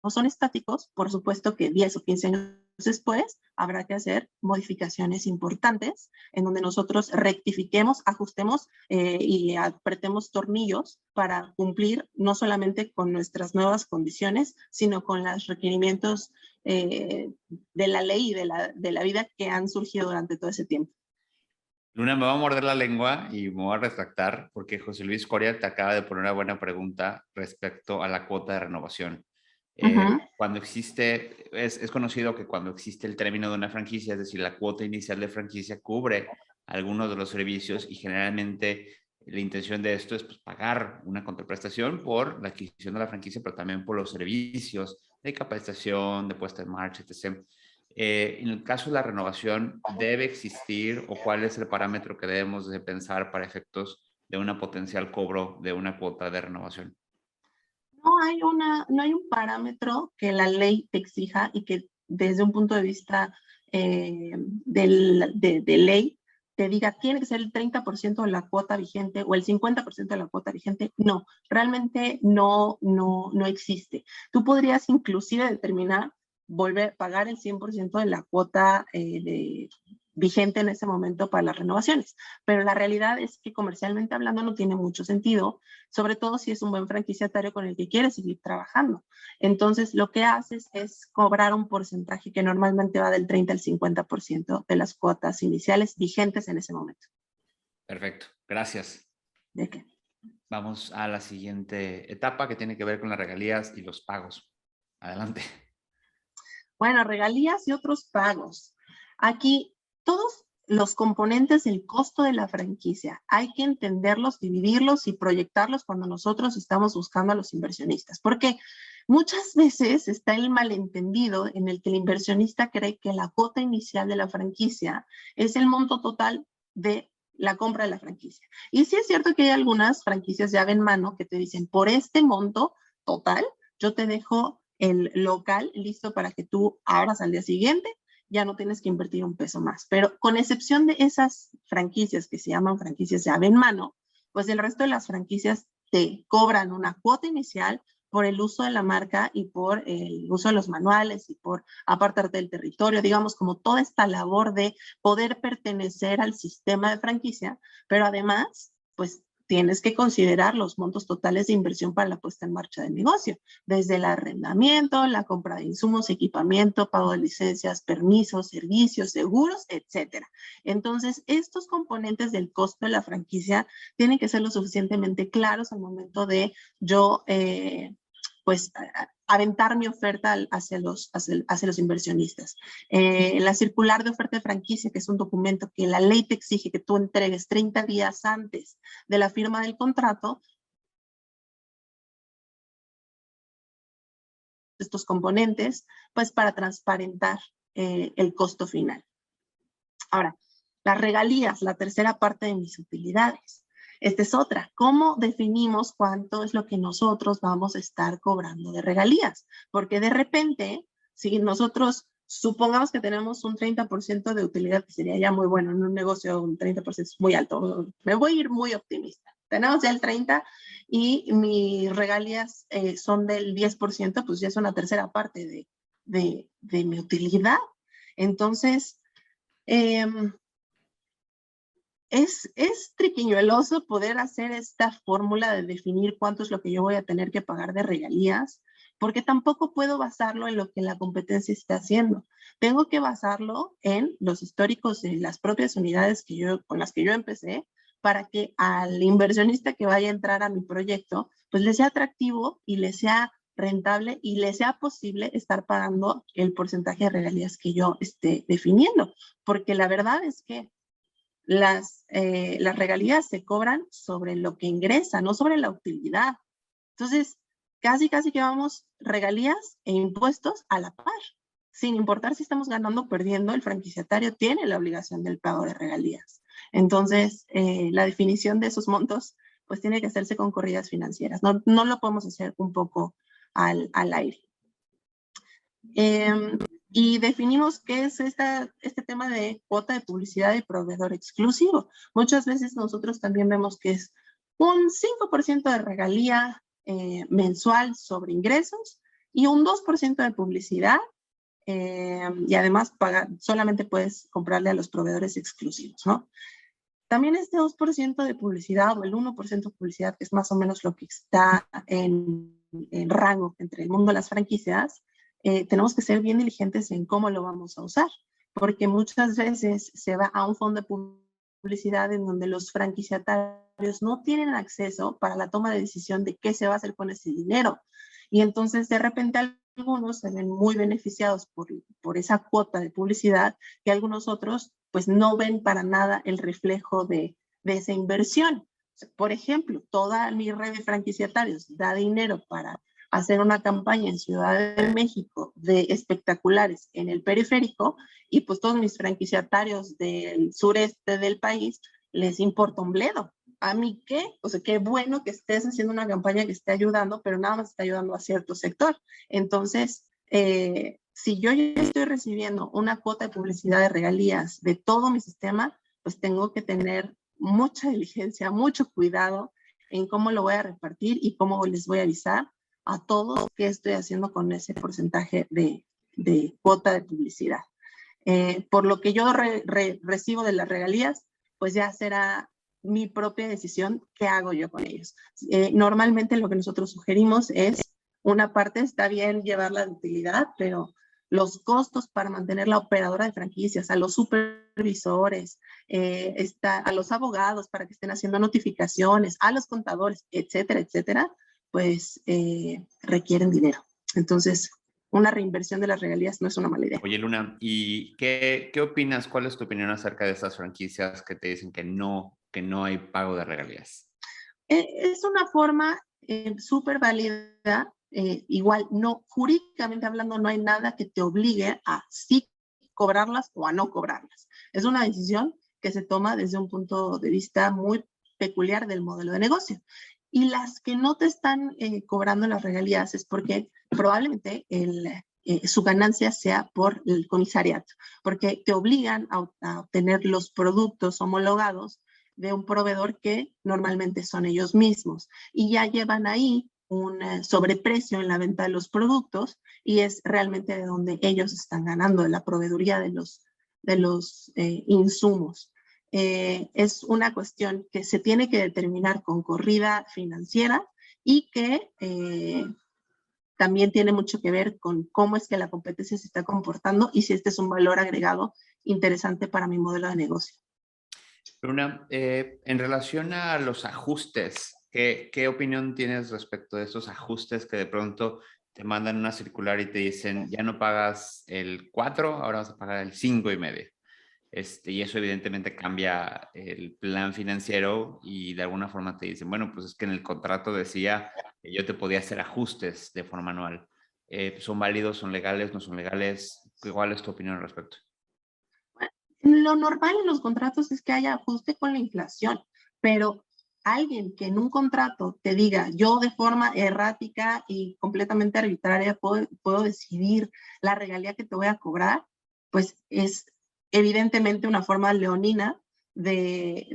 son estáticos, por supuesto que 10 o 15 años después habrá que hacer modificaciones importantes en donde nosotros rectifiquemos, ajustemos y apretemos tornillos para cumplir no solamente con nuestras nuevas condiciones, sino con los requerimientos de la ley y de la vida que han surgido durante todo ese tiempo. Luna, me va a morder la lengua y me voy a retractar porque José Luis Coria te acaba de poner una buena pregunta respecto a la cuota de renovación. Cuando existe, es conocido que cuando existe el término de una franquicia, es decir, la cuota inicial de franquicia cubre algunos de los servicios y generalmente la intención de esto es pues, pagar una contraprestación por la adquisición de la franquicia, pero también por los servicios de capacitación, de puesta en marcha, etc. En el caso de la renovación, ¿debe existir o cuál es el parámetro que debemos de pensar para efectos de una potencial cobro de una cuota de renovación? No hay un parámetro que la ley te exija y que desde un punto de vista de ley te diga tiene que ser el 30% de la cuota vigente o el 50% de la cuota vigente. No, realmente no existe. Tú podrías inclusive determinar volver a pagar el 100% de la cuota vigente en ese momento para las renovaciones. Pero la realidad es que comercialmente hablando no tiene mucho sentido, sobre todo si es un buen franquiciatario con el que quieres seguir trabajando. Entonces, lo que haces es cobrar un porcentaje que normalmente va del 30 al 50% de las cuotas iniciales vigentes en ese momento. Perfecto, gracias. ¿De qué? Vamos a la siguiente etapa que tiene que ver con las regalías y los pagos. Adelante. Bueno, regalías y otros pagos. Aquí, todos los componentes del costo de la franquicia, hay que entenderlos, dividirlos y proyectarlos cuando nosotros estamos buscando a los inversionistas. Porque muchas veces está el malentendido en el que el inversionista cree que la cuota inicial de la franquicia es el monto total de la compra de la franquicia. Y sí es cierto que hay algunas franquicias llave en mano que te dicen, por este monto total, yo te dejo el local listo para que tú abras al día siguiente, ya no tienes que invertir un peso más. Pero con excepción de esas franquicias que se llaman franquicias llave en mano, pues el resto de las franquicias te cobran una cuota inicial por el uso de la marca y por el uso de los manuales y por apartarte del territorio, digamos, como toda esta labor de poder pertenecer al sistema de franquicia, pero además, pues tienes que considerar los montos totales de inversión para la puesta en marcha del negocio, desde el arrendamiento, la compra de insumos, equipamiento, pago de licencias, permisos, servicios, seguros, etcétera. Entonces, estos componentes del costo de la franquicia tienen que ser lo suficientemente claros al momento de yo pues aventar mi oferta hacia los inversionistas. La circular de oferta de franquicia, que es un documento que la ley te exige que tú entregues 30 días antes de la firma del contrato, estos componentes, pues para transparentar el costo final. Ahora, las regalías, la tercera parte de mis utilidades. Esta es otra. ¿Cómo definimos cuánto es lo que nosotros vamos a estar cobrando de regalías? Porque de repente, si nosotros supongamos que tenemos un 30% de utilidad, que sería ya muy bueno en un negocio, un 30% es muy alto. Me voy a ir muy optimista. Tenemos ya el 30% y mis regalías son del 10%, pues ya es una tercera parte de mi utilidad. Entonces, es triquiñueloso poder hacer esta fórmula de definir cuánto es lo que yo voy a tener que pagar de regalías, porque tampoco puedo basarlo en lo que la competencia está haciendo. Tengo que basarlo en los históricos de las propias unidades con las que yo empecé, para que al inversionista que vaya a entrar a mi proyecto, pues le sea atractivo y le sea rentable y le sea posible estar pagando el porcentaje de regalías que yo esté definiendo. Porque la verdad es que las regalías se cobran sobre lo que ingresa, no sobre la utilidad. Entonces, casi que vamos regalías e impuestos a la par. Sin importar si estamos ganando o perdiendo, el franquiciatario tiene la obligación del pago de regalías. Entonces, la definición de esos montos, pues tiene que hacerse con corridas financieras. No lo podemos hacer un poco al aire. Y definimos qué es este tema de cuota de publicidad y proveedor exclusivo. Muchas veces nosotros también vemos que es un 5% de regalía mensual sobre ingresos y un 2% de publicidad, y además solamente puedes comprarle a los proveedores exclusivos, ¿no? También este 2% de publicidad o el 1% de publicidad, que es más o menos lo que está en rango entre el mundo de las franquicias, tenemos que ser bien diligentes en cómo lo vamos a usar, porque muchas veces se va a un fondo de publicidad en donde los franquiciatarios no tienen acceso para la toma de decisión de qué se va a hacer con ese dinero. Y entonces de repente algunos se ven muy beneficiados por esa cuota de publicidad, que algunos otros pues no ven para nada el reflejo de esa inversión. Por ejemplo, toda mi red de franquiciatarios da dinero para hacer una campaña en Ciudad de México de espectaculares en el periférico, y pues todos mis franquiciatarios del sureste del país les importa un bledo. ¿A mí qué? O sea, qué bueno que estés haciendo una campaña que esté ayudando, pero nada más está ayudando a cierto sector. Entonces, si yo ya estoy recibiendo una cuota de publicidad de regalías de todo mi sistema, pues tengo que tener mucha diligencia, mucho cuidado en cómo lo voy a repartir y cómo les voy a avisar a todos qué estoy haciendo con ese porcentaje de cuota de publicidad. Por lo que yo recibo de las regalías, pues ya será mi propia decisión qué hago yo con ellos. Normalmente lo que nosotros sugerimos es, una parte está bien llevarla de utilidad, pero los costos para mantener la operadora de franquicias, a los supervisores, a los abogados para que estén haciendo notificaciones, a los contadores, etcétera, etcétera, pues requieren dinero. Entonces, una reinversión de las regalías no es una mala idea. Oye, Luna, ¿y qué opinas? ¿Cuál es tu opinión acerca de esas franquicias que te dicen que no hay pago de regalías? Es una forma súper válida. Igual, no, jurídicamente hablando, no hay nada que te obligue a sí cobrarlas o a no cobrarlas. Es una decisión que se toma desde un punto de vista muy peculiar del modelo de negocio. Y las que no te están cobrando las regalías es porque probablemente su ganancia sea por el comisariato, porque te obligan a obtener los productos homologados de un proveedor que normalmente son ellos mismos, y ya llevan ahí un sobreprecio en la venta de los productos, y es realmente de donde ellos están ganando, de la proveeduría de los insumos. Es una cuestión que se tiene que determinar con corrida financiera y que también tiene mucho que ver con cómo es que la competencia se está comportando y si este es un valor agregado interesante para mi modelo de negocio. Luna, en relación a los ajustes, ¿qué opinión tienes respecto de esos ajustes que de pronto te mandan una circular y te dicen, ya no pagas el 4, ahora vas a pagar el 5,5? Y eso evidentemente cambia el plan financiero y de alguna forma te dicen, bueno, pues es que en el contrato decía que yo te podía hacer ajustes de forma anual. ¿Son válidos, son legales, no son legales? ¿Cuál es tu opinión al respecto? Lo normal en los contratos es que haya ajuste con la inflación, pero alguien que en un contrato te diga, yo de forma errática y completamente arbitraria puedo decidir la regalía que te voy a cobrar, pues es evidentemente una forma leonina de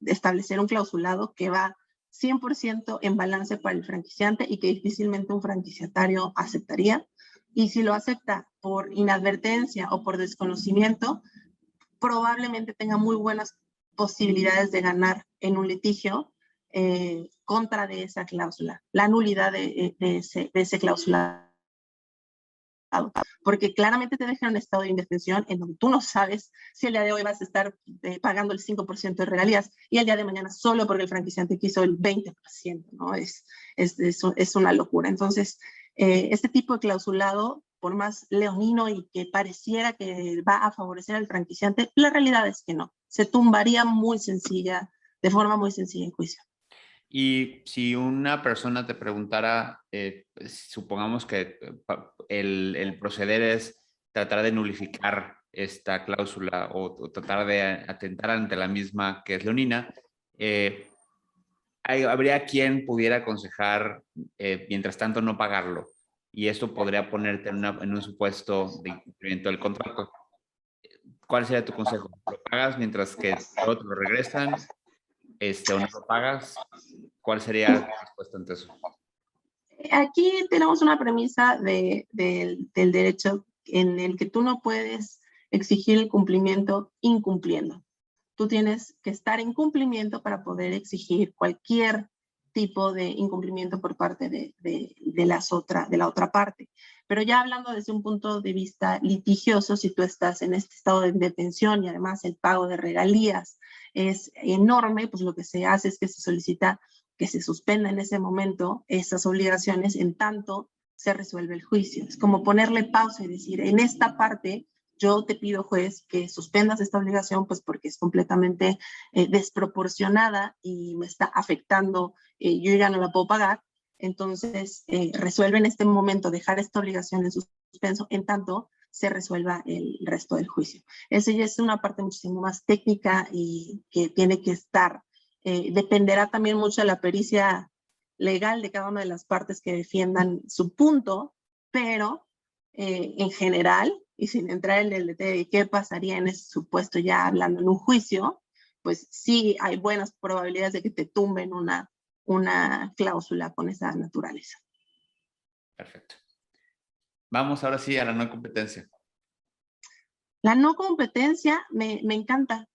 establecer un clausulado que va 100% en balance para el franquiciante y que difícilmente un franquiciatario aceptaría. Y si lo acepta por inadvertencia o por desconocimiento, probablemente tenga muy buenas posibilidades de ganar en un litigio contra de esa cláusula, la nulidad de ese clausulado. Porque claramente te deja en un estado de indefensión en donde tú no sabes si el día de hoy vas a estar pagando el 5% de regalías y el día de mañana solo porque el franquiciante quiso el 20%, ¿no? Es una locura. Entonces, este tipo de clausulado, por más leonino y que pareciera que va a favorecer al franquiciante, la realidad es que no. Se tumbaría de forma muy sencilla en juicio. Y si una persona te preguntara, supongamos que el proceder es tratar de nulificar esta cláusula o tratar de atentar ante la misma que es leonina, habría quien pudiera aconsejar, mientras tanto, no pagarlo. Y esto podría ponerte en un supuesto de incumplimiento del contrato. ¿Cuál sería tu consejo? ¿Lo pagas mientras que luego te lo regresan? ¿O no lo pagas? ¿Cuál sería tu respuesta ante eso? Aquí tenemos una premisa del derecho en el que tú no puedes exigir el cumplimiento incumpliendo. Tú tienes que estar en cumplimiento para poder exigir cualquier tipo de incumplimiento por parte de la otra parte. Pero ya hablando desde un punto de vista litigioso, si tú estás en este estado de indefensión y además el pago de regalías es enorme, pues lo que se hace es que se solicita que se suspenda en ese momento esas obligaciones en tanto se resuelve el juicio. Es como ponerle pausa y decir, en esta parte yo te pido, juez, que suspendas esta obligación, pues porque es completamente desproporcionada y me está afectando, yo ya no la puedo pagar. Entonces, resuelve en este momento dejar esta obligación en suspenso, en tanto se resuelva el resto del juicio. Esa ya es una parte muchísimo más técnica y que tiene que estar, dependerá también mucho de la pericia legal de cada una de las partes que defiendan su punto, pero en general, y sin entrar en el detalle de qué pasaría en ese supuesto ya hablando en un juicio, pues sí hay buenas probabilidades de que te tumben una cláusula con esa naturaleza. Perfecto. Vamos ahora sí a la no competencia. La no competencia me encanta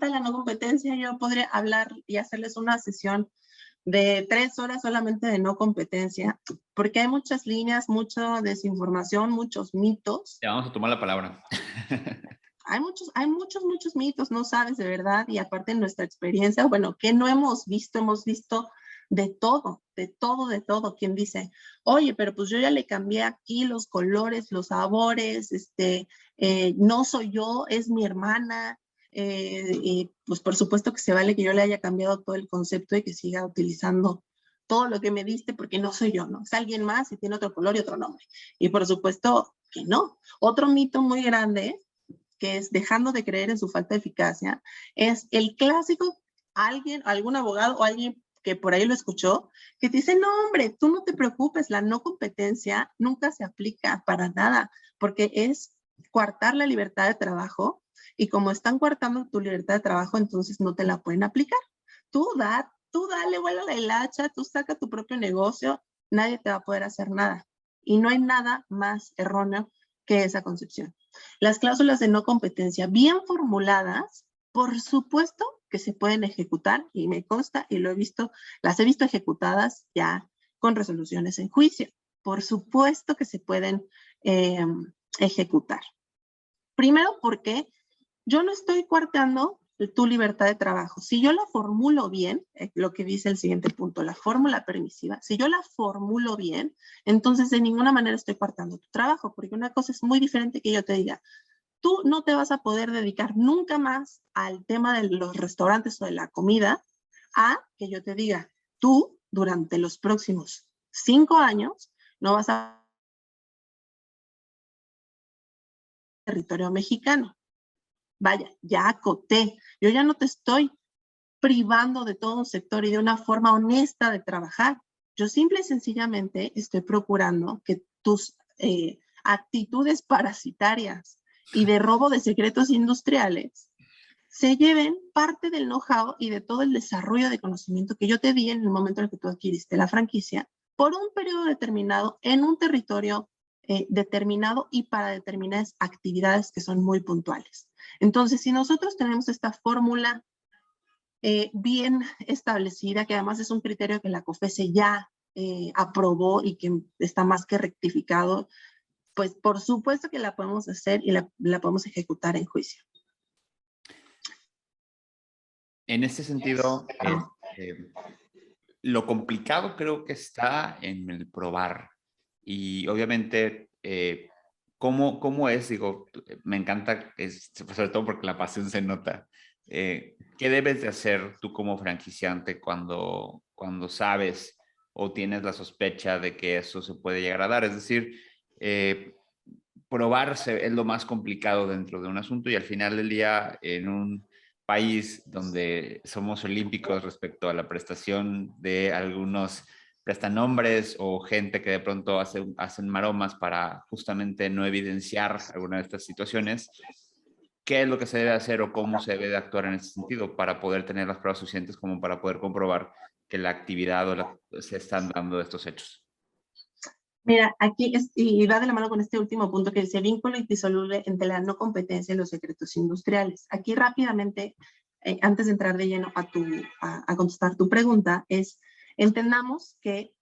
la no competencia. Yo podría hablar y hacerles una sesión de 3 horas solamente de no competencia, porque hay muchas líneas, mucha desinformación, muchos mitos. Ya vamos a tomar la palabra. Hay muchos mitos, no sabes de verdad, y aparte en nuestra experiencia, bueno, que no hemos visto de todo. Quien dice, oye, pero pues yo ya le cambié aquí los colores, los sabores, no soy yo, es mi hermana, y pues por supuesto que se vale que yo le haya cambiado todo el concepto y que siga utilizando todo lo que me diste porque no soy yo, ¿no? Es alguien más y tiene otro color y otro nombre. Y por supuesto que no. Otro mito muy grande, que es dejando de creer en su falta de eficacia, es el clásico, algún abogado o alguien que por ahí lo escuchó, que te dice, no hombre, tú no te preocupes, la no competencia nunca se aplica para nada, porque es coartar la libertad de trabajo, y como están coartando tu libertad de trabajo, entonces no te la pueden aplicar. Tú dale, vuela la hilacha, tú saca tu propio negocio, nadie te va a poder hacer nada. Y no hay nada más erróneo que esa concepción. Las cláusulas de no competencia bien formuladas, por supuesto que se pueden ejecutar, y me consta y las he visto ejecutadas ya con resoluciones en juicio. Por supuesto que se pueden ejecutar. Primero porque yo no estoy coartando tu libertad de trabajo. Si yo la formulo bien, lo que dice el siguiente punto, la fórmula permisiva, si yo la formulo bien, entonces de ninguna manera estoy coartando tu trabajo, porque una cosa es muy diferente que yo te diga, tú no te vas a poder dedicar nunca más al tema de los restaurantes o de la comida, a que yo te diga, tú durante los próximos 5 años no vas a territorio mexicano. Vaya, ya acoté, yo ya no te estoy privando de todo un sector y de una forma honesta de trabajar. Yo simple y sencillamente estoy procurando que tus actitudes parasitarias y de robo de secretos industriales se lleven parte del know-how y de todo el desarrollo de conocimiento que yo te di en el momento en el que tú adquiriste la franquicia por un periodo determinado en un territorio determinado y para determinadas actividades que son muy puntuales. Entonces, si nosotros tenemos esta fórmula bien establecida, que además es un criterio que la COFESE ya aprobó y que está más que rectificado, pues por supuesto que la podemos hacer y la podemos ejecutar en juicio. En este sentido, lo complicado creo que está en el probar. Y obviamente, ¿cómo es? Digo, me encanta, sobre todo porque la pasión se nota. ¿Qué debes de hacer tú como franquiciante cuando sabes o tienes la sospecha de que eso se puede llegar a dar? Es decir, probarse es lo más complicado dentro de un asunto y al final del día en un país donde somos olímpicos respecto a la prestación de algunos prestanombres o gente que de pronto hacen maromas para justamente no evidenciar alguna de estas situaciones, ¿qué es lo que se debe hacer o cómo se debe de actuar en ese sentido para poder tener las pruebas suficientes como para poder comprobar que la actividad se están dando estos hechos? Mira, aquí y va de la mano con este último punto que dice vínculo indisoluble entre la no competencia y los secretos industriales. Aquí rápidamente, antes de entrar de lleno a contestar tu pregunta, entendamos que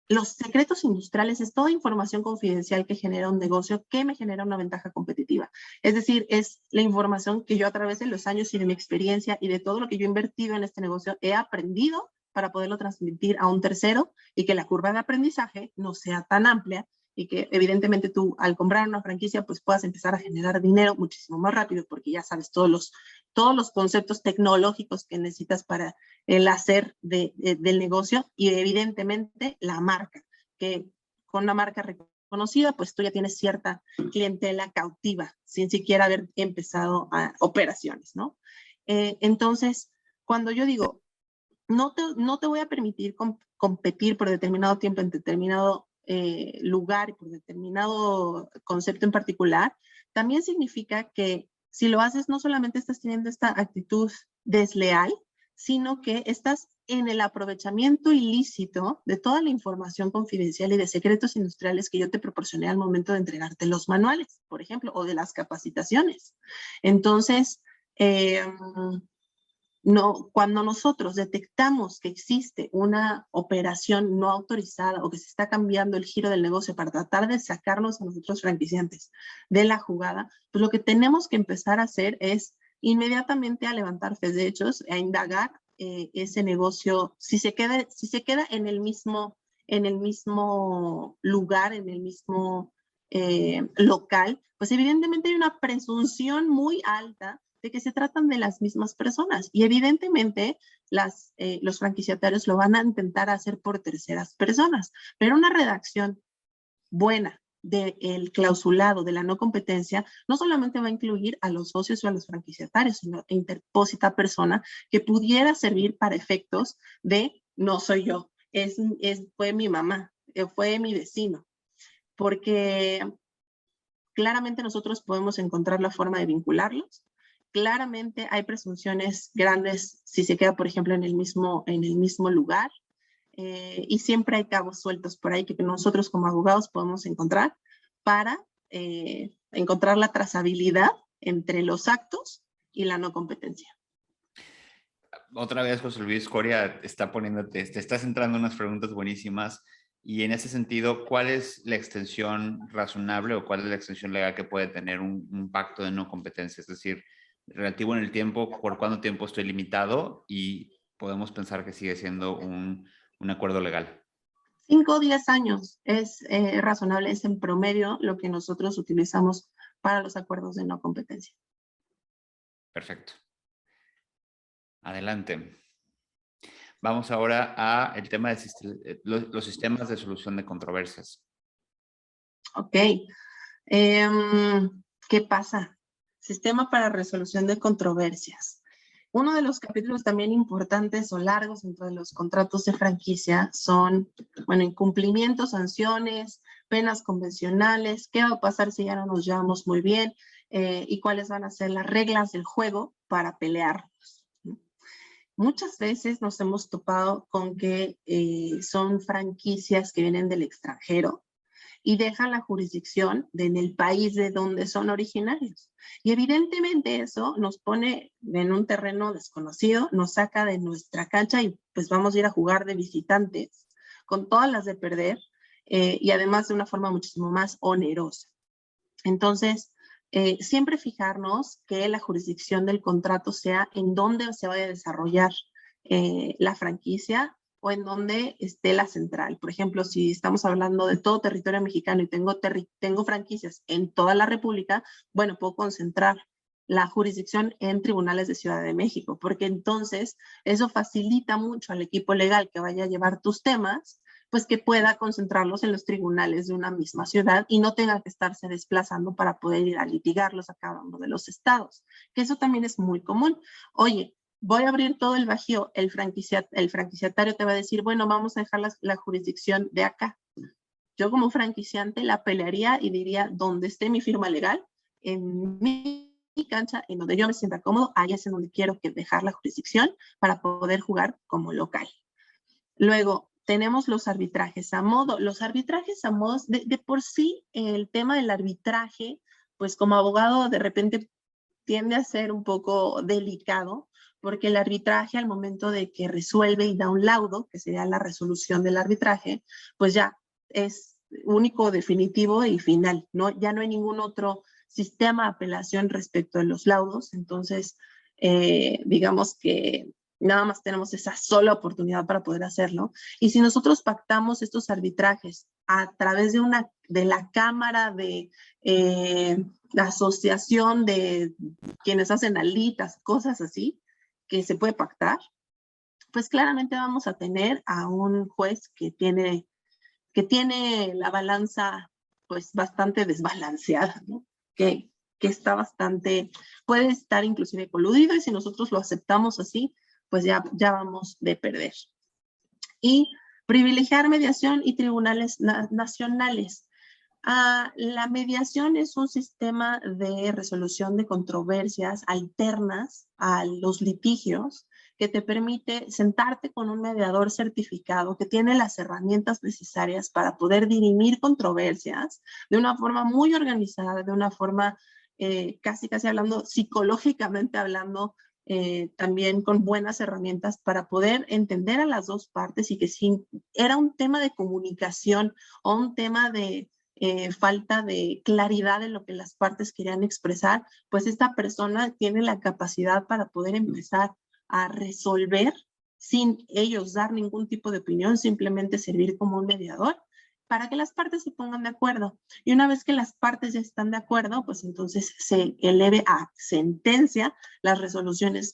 los secretos industriales es toda información confidencial que genera un negocio que me genera una ventaja competitiva. Es decir, es la información que yo a través de los años y de mi experiencia y de todo lo que yo he invertido en este negocio he aprendido para poderlo transmitir a un tercero y que la curva de aprendizaje no sea tan amplia y que evidentemente tú al comprar una franquicia pues puedas empezar a generar dinero muchísimo más rápido porque ya sabes todos los conceptos tecnológicos que necesitas para el hacer del negocio y evidentemente la marca, que con una marca reconocida pues tú ya tienes cierta clientela cautiva sin siquiera haber empezado operaciones, ¿no? Entonces, cuando yo digo, no te voy a permitir competir por determinado tiempo en determinado lugar y por determinado concepto en particular, también significa que si lo haces no solamente estás teniendo esta actitud desleal, sino que estás en el aprovechamiento ilícito de toda la información confidencial y de secretos industriales que yo te proporcioné al momento de entregarte los manuales, por ejemplo, o de las capacitaciones. Entonces, no, cuando nosotros detectamos que existe una operación no autorizada o que se está cambiando el giro del negocio para tratar de sacarnos a nosotros franquiciantes de la jugada, pues lo que tenemos que empezar a hacer es inmediatamente a levantar fe de hechos, a indagar ese negocio, si se queda en el mismo lugar, en el mismo local, pues evidentemente hay una presunción muy alta de que se tratan de las mismas personas. Y evidentemente los franquiciatarios lo van a intentar hacer por terceras personas. Pero una redacción buena del clausulado de la no competencia no solamente va a incluir a los socios o a los franquiciatarios, sino interpósita persona que pudiera servir para efectos de no soy yo, fue mi mamá, fue mi vecino. Porque claramente nosotros podemos encontrar la forma de vincularlos. Claramente hay presunciones grandes si se queda, por ejemplo, en el mismo lugar. Y siempre hay cabos sueltos por ahí que nosotros como abogados podemos encontrar para encontrar la trazabilidad entre los actos y la no competencia. Otra vez, José Luis Coria está te estás entrando en unas preguntas buenísimas. Y en ese sentido, ¿cuál es la extensión razonable o cuál es la extensión legal que puede tener un pacto de no competencia? Es decir, relativo en el tiempo, ¿por cuánto tiempo estoy limitado? Y podemos pensar que sigue siendo un acuerdo legal. 5 o 10 años es razonable, es en promedio lo que nosotros utilizamos para los acuerdos de no competencia. Perfecto. Adelante. Vamos ahora a el tema de los sistemas de solución de controversias. Ok. ¿Qué pasa? Sistema para resolución de controversias. Uno de los capítulos también importantes o largos dentro de los contratos de franquicia son, bueno, incumplimientos, sanciones, penas convencionales, qué va a pasar si ya no nos llevamos muy bien y cuáles van a ser las reglas del juego para pelearnos. Muchas veces nos hemos topado con que son franquicias que vienen del extranjero y dejan la jurisdicción en el país de donde son originarios. Y evidentemente eso nos pone en un terreno desconocido, nos saca de nuestra cancha y pues vamos a ir a jugar de visitantes con todas las de perder y además de una forma muchísimo más onerosa. Entonces, siempre fijarnos que la jurisdicción del contrato sea en donde se vaya a desarrollar la franquicia o en donde esté la central. Por ejemplo, si estamos hablando de todo territorio mexicano y tengo franquicias en toda la República, bueno, puedo concentrar la jurisdicción en tribunales de Ciudad de México, porque entonces eso facilita mucho al equipo legal que vaya a llevar tus temas, pues que pueda concentrarlos en los tribunales de una misma ciudad y no tenga que estarse desplazando para poder ir a litigarlos a cada uno de los estados, que eso también es muy común. Oye, voy a abrir todo el Bajío, el franquiciatario te va a decir, bueno, vamos a dejar la jurisdicción de acá. Yo como franquiciante la pelearía y diría, donde esté mi firma legal, en mi cancha, en donde yo me sienta cómodo, ahí es en donde quiero dejar la jurisdicción para poder jugar como local. Luego, tenemos los arbitrajes a modo. Los arbitrajes a modo, de por sí, el tema del arbitraje, pues como abogado de repente tiende a ser un poco delicado, porque el arbitraje al momento de que resuelve y da un laudo, que sería la resolución del arbitraje, pues ya es único, definitivo y final, ¿no? Ya no hay ningún otro sistema de apelación respecto de los laudos, entonces digamos que nada más tenemos esa sola oportunidad para poder hacerlo. Y si nosotros pactamos estos arbitrajes a través de la Cámara de la asociación de quienes hacen alitas, cosas así, que se puede pactar, pues claramente vamos a tener a un juez que tiene la balanza pues bastante desbalanceada, ¿no? Que está bastante, puede estar inclusive coludido y si nosotros lo aceptamos así, pues ya vamos de perder. Y privilegiar mediación y tribunales nacionales. La mediación es un sistema de resolución de controversias alternas a los litigios que te permite sentarte con un mediador certificado que tiene las herramientas necesarias para poder dirimir controversias de una forma muy organizada, de una forma casi hablando, psicológicamente hablando, también con buenas herramientas para poder entender a las dos partes y que si era un tema de comunicación o un tema de falta de claridad en lo que las partes querían expresar, pues esta persona tiene la capacidad para poder empezar a resolver sin ellos dar ningún tipo de opinión, simplemente servir como un mediador para que las partes se pongan de acuerdo. Y una vez que las partes ya están de acuerdo, pues entonces se eleve a sentencia las resoluciones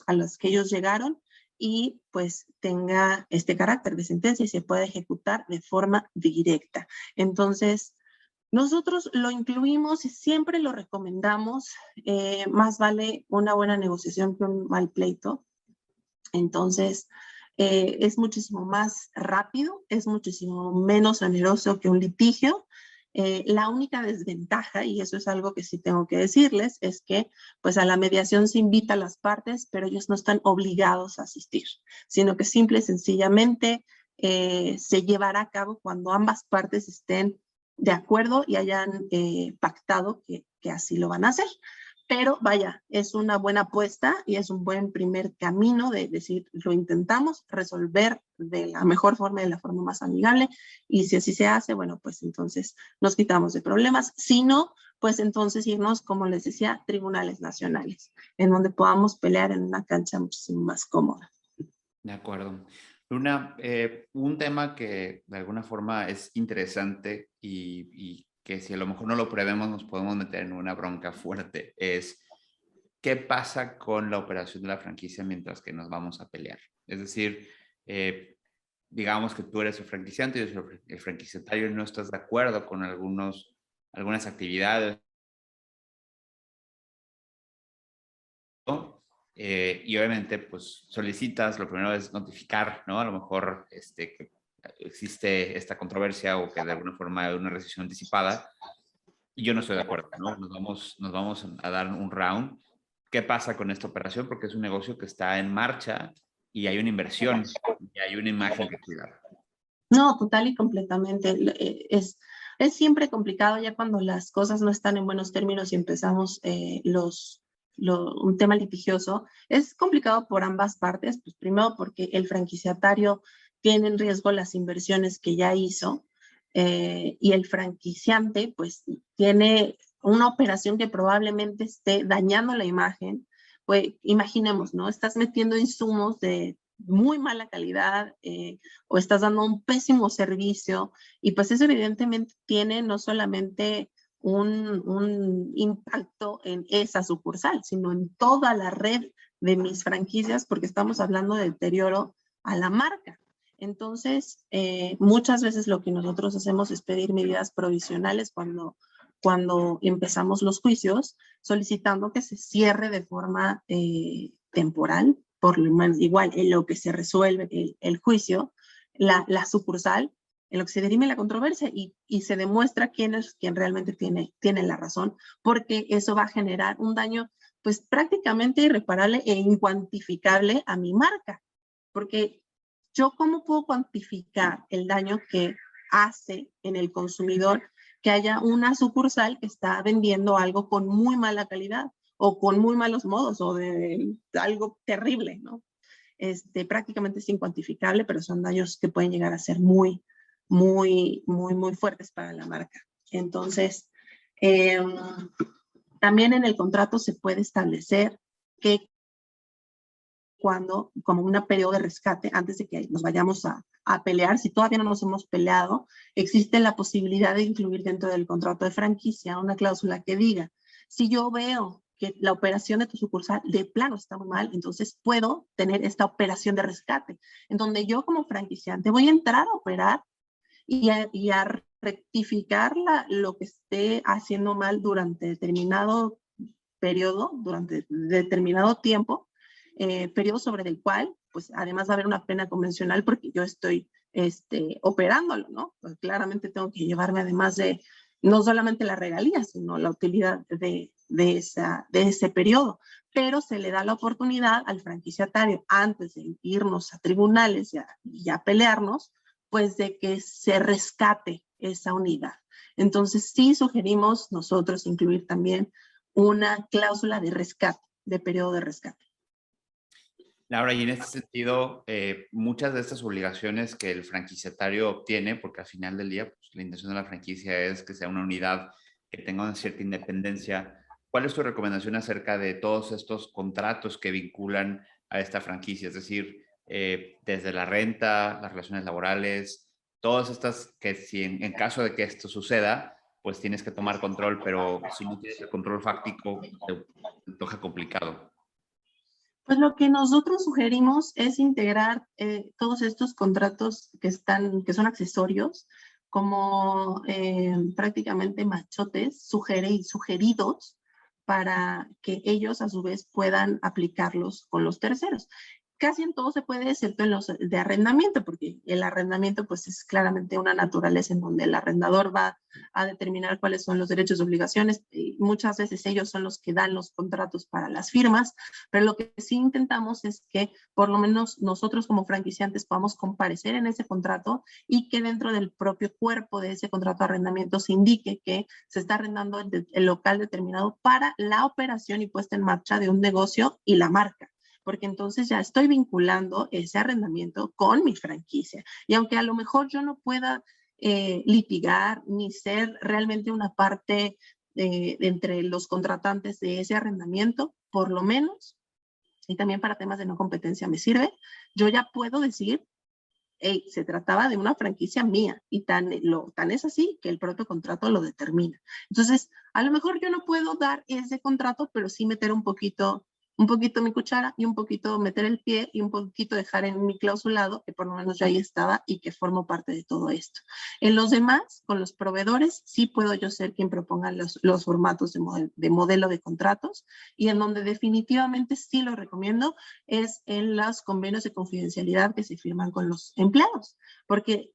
a las que ellos llegaron y pues tenga este carácter de sentencia y se pueda ejecutar de forma directa. Entonces, nosotros lo incluimos y siempre lo recomendamos. Más vale una buena negociación que un mal pleito. Entonces, es muchísimo más rápido, es muchísimo menos oneroso que un litigio. La única desventaja, y eso es algo que sí tengo que decirles, es que pues a la mediación se invita a las partes, pero ellos no están obligados a asistir, sino que simple y sencillamente se llevará a cabo cuando ambas partes estén de acuerdo y hayan pactado que así lo van a hacer. Pero vaya, es una buena apuesta y es un buen primer camino de decir, lo intentamos resolver de la mejor forma, de la forma más amigable, y si así se hace, bueno, pues entonces nos quitamos de problemas. Si no, pues entonces irnos, como les decía, tribunales nacionales, en donde podamos pelear en una cancha muchísimo más cómoda. De acuerdo. Luna, un tema que de alguna forma es interesante y que si a lo mejor no lo prevemos nos podemos meter en una bronca fuerte es ¿qué pasa con la operación de la franquicia mientras que nos vamos a pelear? Es decir, digamos que tú eres el franquiciante y yo soy el franquiciatario y no estás de acuerdo con algunas actividades, ¿no? Y obviamente, pues solicitas, lo primero es notificar, ¿no? A lo mejor que existe esta controversia o que de alguna forma hay una rescisión anticipada y yo no estoy de acuerdo, ¿no? Nos vamos a dar un round. ¿Qué pasa con esta operación? Porque es un negocio que está en marcha y hay una inversión y hay una imagen que cuidar. No, total y completamente. Es siempre complicado ya cuando las cosas no están en buenos términos y empezamos un tema litigioso. Es complicado por ambas partes, pues primero porque el franquiciatario tiene en riesgo las inversiones que ya hizo, y el franquiciante pues tiene una operación que probablemente esté dañando la imagen. Pues imaginemos, ¿no? Estás metiendo insumos de muy mala calidad, o estás dando un pésimo servicio, y pues eso evidentemente tiene no solamente un impacto en esa sucursal, sino en toda la red de mis franquicias, porque estamos hablando de deterioro a la marca. Entonces, muchas veces lo que nosotros hacemos es pedir medidas provisionales cuando empezamos los juicios, solicitando que se cierre de forma temporal, por lo menos igual en lo que se resuelve el juicio, la sucursal, en lo que se dirime la controversia y se demuestra quién es quien realmente tiene la razón, porque eso va a generar un daño pues prácticamente irreparable e incuantificable a mi marca, porque yo cómo puedo cuantificar el daño que hace en el consumidor que haya una sucursal que está vendiendo algo con muy mala calidad o con muy malos modos o de algo terrible, ¿no? Prácticamente es incuantificable, pero son daños que pueden llegar a ser muy, muy, muy, muy fuertes para la marca. Entonces, también en el contrato se puede establecer que cuando, como un periodo de rescate, antes de que nos vayamos a pelear, si todavía no nos hemos peleado, existe la posibilidad de incluir dentro del contrato de franquicia una cláusula que diga, si yo veo que la operación de tu sucursal de plano está muy mal, entonces puedo tener esta operación de rescate, en donde yo como franquiciante voy a entrar a operar y a rectificar lo que esté haciendo mal durante determinado periodo, durante determinado tiempo, periodo sobre el cual, pues además va a haber una pena convencional porque yo estoy operándolo, ¿no? Pues claramente tengo que llevarme además de no solamente la regalía, sino la utilidad de ese periodo, pero se le da la oportunidad al franquiciatario antes de irnos a tribunales y a pelearnos, pues de que se rescate esa unidad. Entonces sí sugerimos nosotros incluir también una cláusula de rescate, de periodo de rescate. Laura, y en este sentido, muchas de estas obligaciones que el franquiciatario obtiene, porque al final del día, pues, la intención de la franquicia es que sea una unidad que tenga una cierta independencia. ¿Cuál es tu recomendación acerca de todos estos contratos que vinculan a esta franquicia? Es decir, desde la renta, las relaciones laborales, todas estas que si en caso de que esto suceda, pues tienes que tomar control, pero si no tienes el control fáctico, te toca complicado. Pues lo que nosotros sugerimos es integrar todos estos contratos que son accesorios, como prácticamente machotes sugeridos para que ellos a su vez puedan aplicarlos con los terceros. Casi en todo se puede, excepto en los de arrendamiento, porque el arrendamiento pues es claramente una naturaleza en donde el arrendador va a determinar cuáles son los derechos y obligaciones, y muchas veces ellos son los que dan los contratos para las firmas, pero lo que sí intentamos es que por lo menos nosotros como franquiciantes podamos comparecer en ese contrato y que dentro del propio cuerpo de ese contrato de arrendamiento se indique que se está arrendando el local determinado para la operación y puesta en marcha de un negocio y la marca, porque entonces ya estoy vinculando ese arrendamiento con mi franquicia. Y aunque a lo mejor yo no pueda litigar ni ser realmente una parte entre los contratantes de ese arrendamiento, por lo menos, y también para temas de no competencia me sirve, yo ya puedo decir, hey, se trataba de una franquicia mía, y tan es así que el propio contrato lo determina. Entonces, a lo mejor yo no puedo dar ese contrato, pero sí meter un poquito mi cuchara y un poquito meter el pie y un poquito dejar en mi clausulado que por lo menos yo ahí estaba y que formo parte de todo esto. En los demás, con los proveedores, sí puedo yo ser quien proponga los formatos de modelo de contratos, y en donde definitivamente sí lo recomiendo es en los convenios de confidencialidad que se firman con los empleados, porque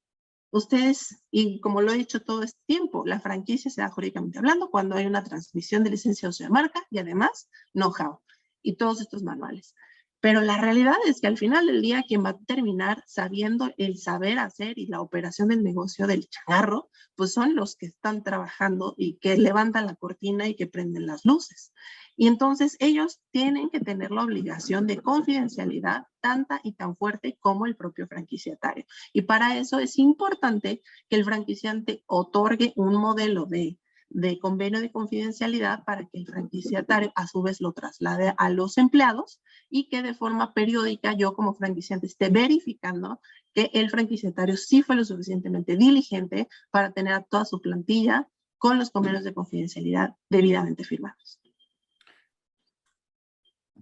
ustedes, y como lo he dicho todo este tiempo, la franquicia se da jurídicamente hablando cuando hay una transmisión de licencia o de marca y además know-how y todos estos manuales. Pero la realidad es que al final del día quien va a terminar sabiendo el saber hacer y la operación del negocio del changarro, pues son los que están trabajando y que levantan la cortina y que prenden las luces. Y entonces ellos tienen que tener la obligación de confidencialidad tanta y tan fuerte como el propio franquiciatario. Y para eso es importante que el franquiciante otorgue un modelo de convenio de confidencialidad para que el franquiciatario a su vez lo traslade a los empleados y que de forma periódica yo como franquiciante esté verificando que el franquiciatario sí fue lo suficientemente diligente para tener a toda su plantilla con los convenios de confidencialidad debidamente firmados.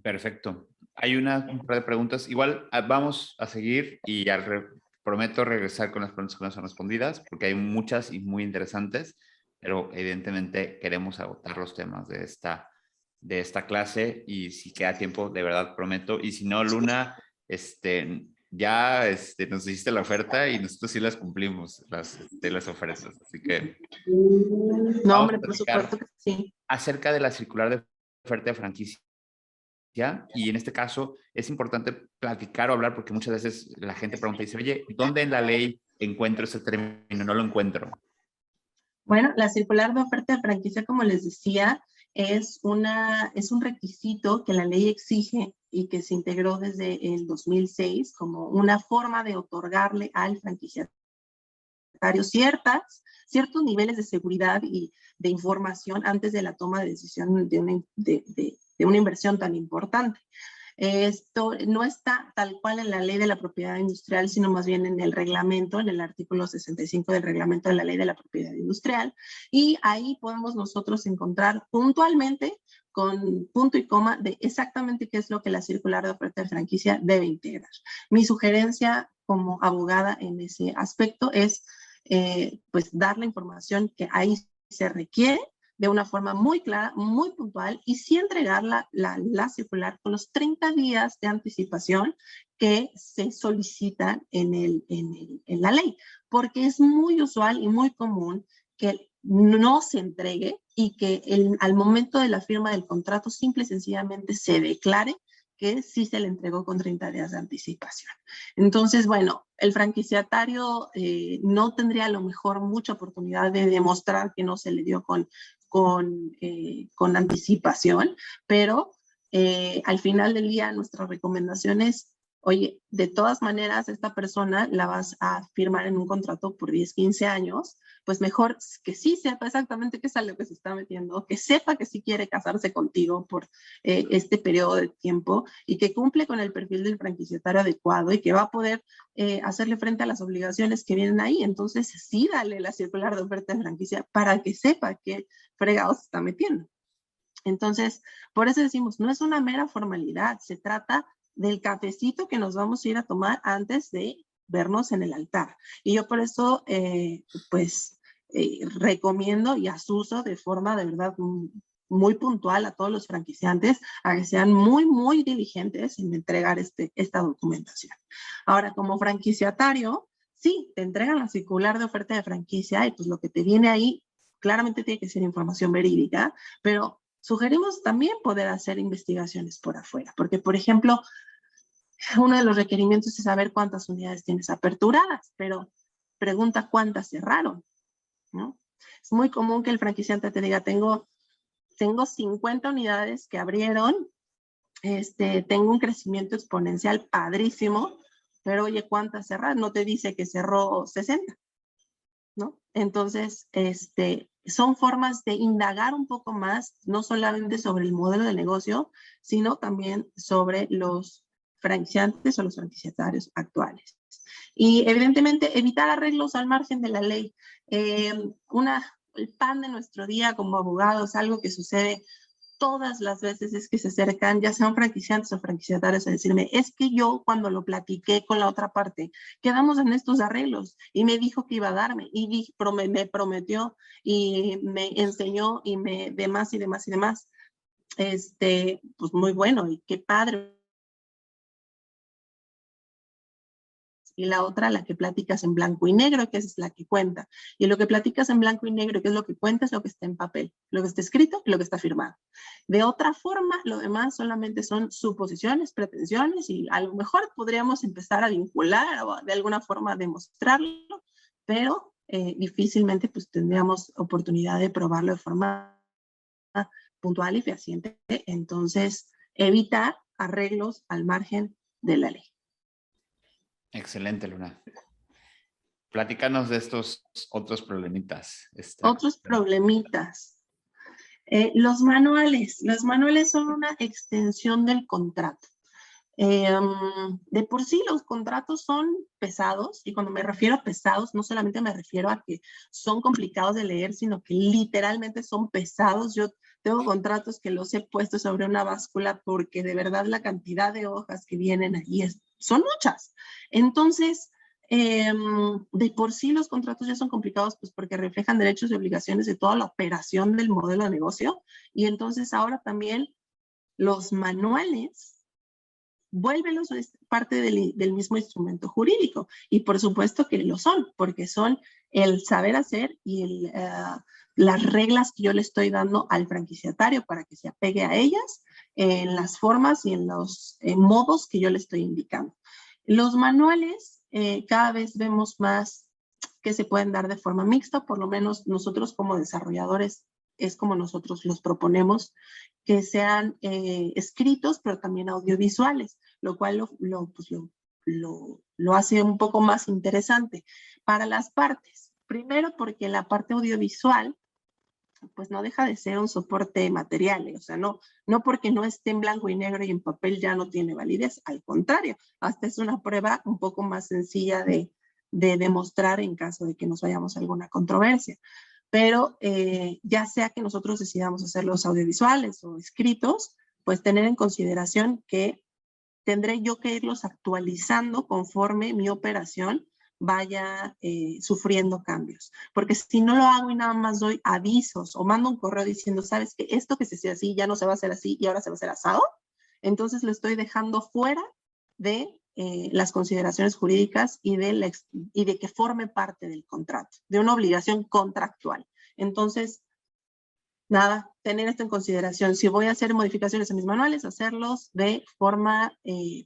Perfecto. Hay un par de preguntas. Igual vamos a seguir y prometo regresar con las preguntas que no son respondidas, porque hay muchas y muy interesantes, pero evidentemente queremos agotar los temas de esta clase y si queda tiempo, de verdad prometo. Y si no, Luna, ya nos hiciste la oferta y nosotros sí las cumplimos, las ofertas. Así que No, vamos hombre, a por supuesto platicar que sí. acerca de la circular de oferta de franquicia. ¿Ya? Y en este caso es importante platicar o hablar porque muchas veces la gente pregunta y dice, oye, ¿dónde en la ley encuentro ese término? No lo encuentro. Bueno, la circular de oferta de franquicia, como les decía, es un requisito que la ley exige y que se integró desde el 2006 como una forma de otorgarle al franquiciatario ciertos niveles de seguridad y de información antes de la toma de decisión de una inversión tan importante. Esto no está tal cual en la ley de la propiedad industrial, sino más bien en el reglamento, en el artículo 65 del reglamento de la ley de la propiedad industrial. Y ahí podemos nosotros encontrar puntualmente, con punto y coma, de exactamente qué es lo que la circular de oferta de franquicia debe integrar. Mi sugerencia como abogada en ese aspecto es pues dar la información que ahí se requiere de una forma muy clara, muy puntual y sí entregar la circular con los 30 días de anticipación que se solicitan en la ley, porque es muy usual y muy común que no se entregue y que al momento de la firma del contrato simple y sencillamente se declare que sí se le entregó con 30 días de anticipación. Entonces, bueno, el franquiciatario no tendría a lo mejor mucha oportunidad de demostrar que no se le dio con anticipación, pero al final del día nuestra recomendación es, oye, de todas maneras esta persona la vas a firmar en un contrato por 10, 15 años, pues mejor que sí sepa exactamente qué es a lo que se está metiendo, que sepa que sí quiere casarse contigo por este periodo de tiempo y que cumple con el perfil del franquiciatario adecuado y que va a poder hacerle frente a las obligaciones que vienen ahí. Entonces, sí, dale la circular de oferta de franquicia para que sepa qué fregados se está metiendo. Entonces, por eso decimos, no es una mera formalidad, se trata del cafecito que nos vamos a ir a tomar antes de vernos en el altar. Y yo por eso, recomiendo y asuso de forma de verdad muy puntual a todos los franquiciantes a que sean muy, muy diligentes en entregar esta documentación. Ahora, como franquiciatario, sí, te entregan la circular de oferta de franquicia y pues lo que te viene ahí claramente tiene que ser información verídica, pero sugerimos también poder hacer investigaciones por afuera, porque, por ejemplo, uno de los requerimientos es saber cuántas unidades tienes aperturadas, pero pregunta cuántas cerraron, ¿no? Es muy común que el franquiciante te diga, tengo 50 unidades que abrieron, tengo un crecimiento exponencial padrísimo, pero oye, ¿cuántas cerraron? No te dice que cerró 60, ¿no? Entonces, son formas de indagar un poco más, no solamente sobre el modelo de negocio, sino también sobre los franquiciantes o los franquiciatarios actuales. Y evidentemente evitar arreglos al margen de la ley. El pan de nuestro día como abogados, algo que sucede todas las veces es que se acercan, ya sean franquiciantes o franquiciatarios, a decirme, es que yo cuando lo platiqué con la otra parte, quedamos en estos arreglos y me dijo que iba a darme y me prometió y me enseñó y demás y demás y demás. Pues muy bueno y qué padre. y la otra la que platicas en blanco y negro, que es la que cuenta. Y lo que platicas en blanco y negro, que es lo que cuenta, es lo que está en papel, lo que está escrito y lo que está firmado. De otra forma, lo demás solamente son suposiciones, pretensiones, y a lo mejor podríamos empezar a vincular o de alguna forma demostrarlo, pero difícilmente pues tendríamos oportunidad de probarlo de forma puntual y fehaciente. Entonces, evitar arreglos al margen de la ley. Excelente, Luna. Platícanos de estos otros problemitas. Otros problemitas. Los manuales son una extensión del contrato. De por sí los contratos son pesados, y cuando me refiero a pesados, no solamente me refiero a que son complicados de leer, sino que literalmente son pesados. Yo tengo contratos que los he puesto sobre una báscula porque de verdad la cantidad de hojas que vienen ahí son muchas. Entonces, de por sí los contratos ya son complicados pues porque reflejan derechos y obligaciones de toda la operación del modelo de negocio, y entonces ahora también los manuales vuélvelos parte del mismo instrumento jurídico. Y por supuesto que lo son, porque son el saber hacer y las reglas que yo le estoy dando al franquiciatario para que se apegue a ellas en las formas y en los modos que yo le estoy indicando. Los manuales cada vez vemos más que se pueden dar de forma mixta, por lo menos nosotros como desarrolladores es como nosotros los proponemos, que sean escritos, pero también audiovisuales, lo cual lo hace un poco más interesante para las partes. Primero, porque la parte audiovisual pues no deja de ser un soporte material, o sea, no porque no esté en blanco y negro y en papel ya no tiene validez, al contrario, hasta es una prueba un poco más sencilla de demostrar en caso de que nos vayamos a alguna controversia. Pero ya sea que nosotros decidamos hacerlos audiovisuales o escritos, pues tener en consideración que tendré yo que irlos actualizando conforme mi operación vaya sufriendo cambios. Porque si no lo hago y nada más doy avisos o mando un correo diciendo, ¿sabes que esto que se hacía así ya no se va a hacer así y ahora se va a hacer asado? Entonces lo estoy dejando fuera de las consideraciones jurídicas y de que forme parte del contrato, de una obligación contractual. Entonces, nada, tener esto en consideración. Si voy a hacer modificaciones en mis manuales, hacerlos de forma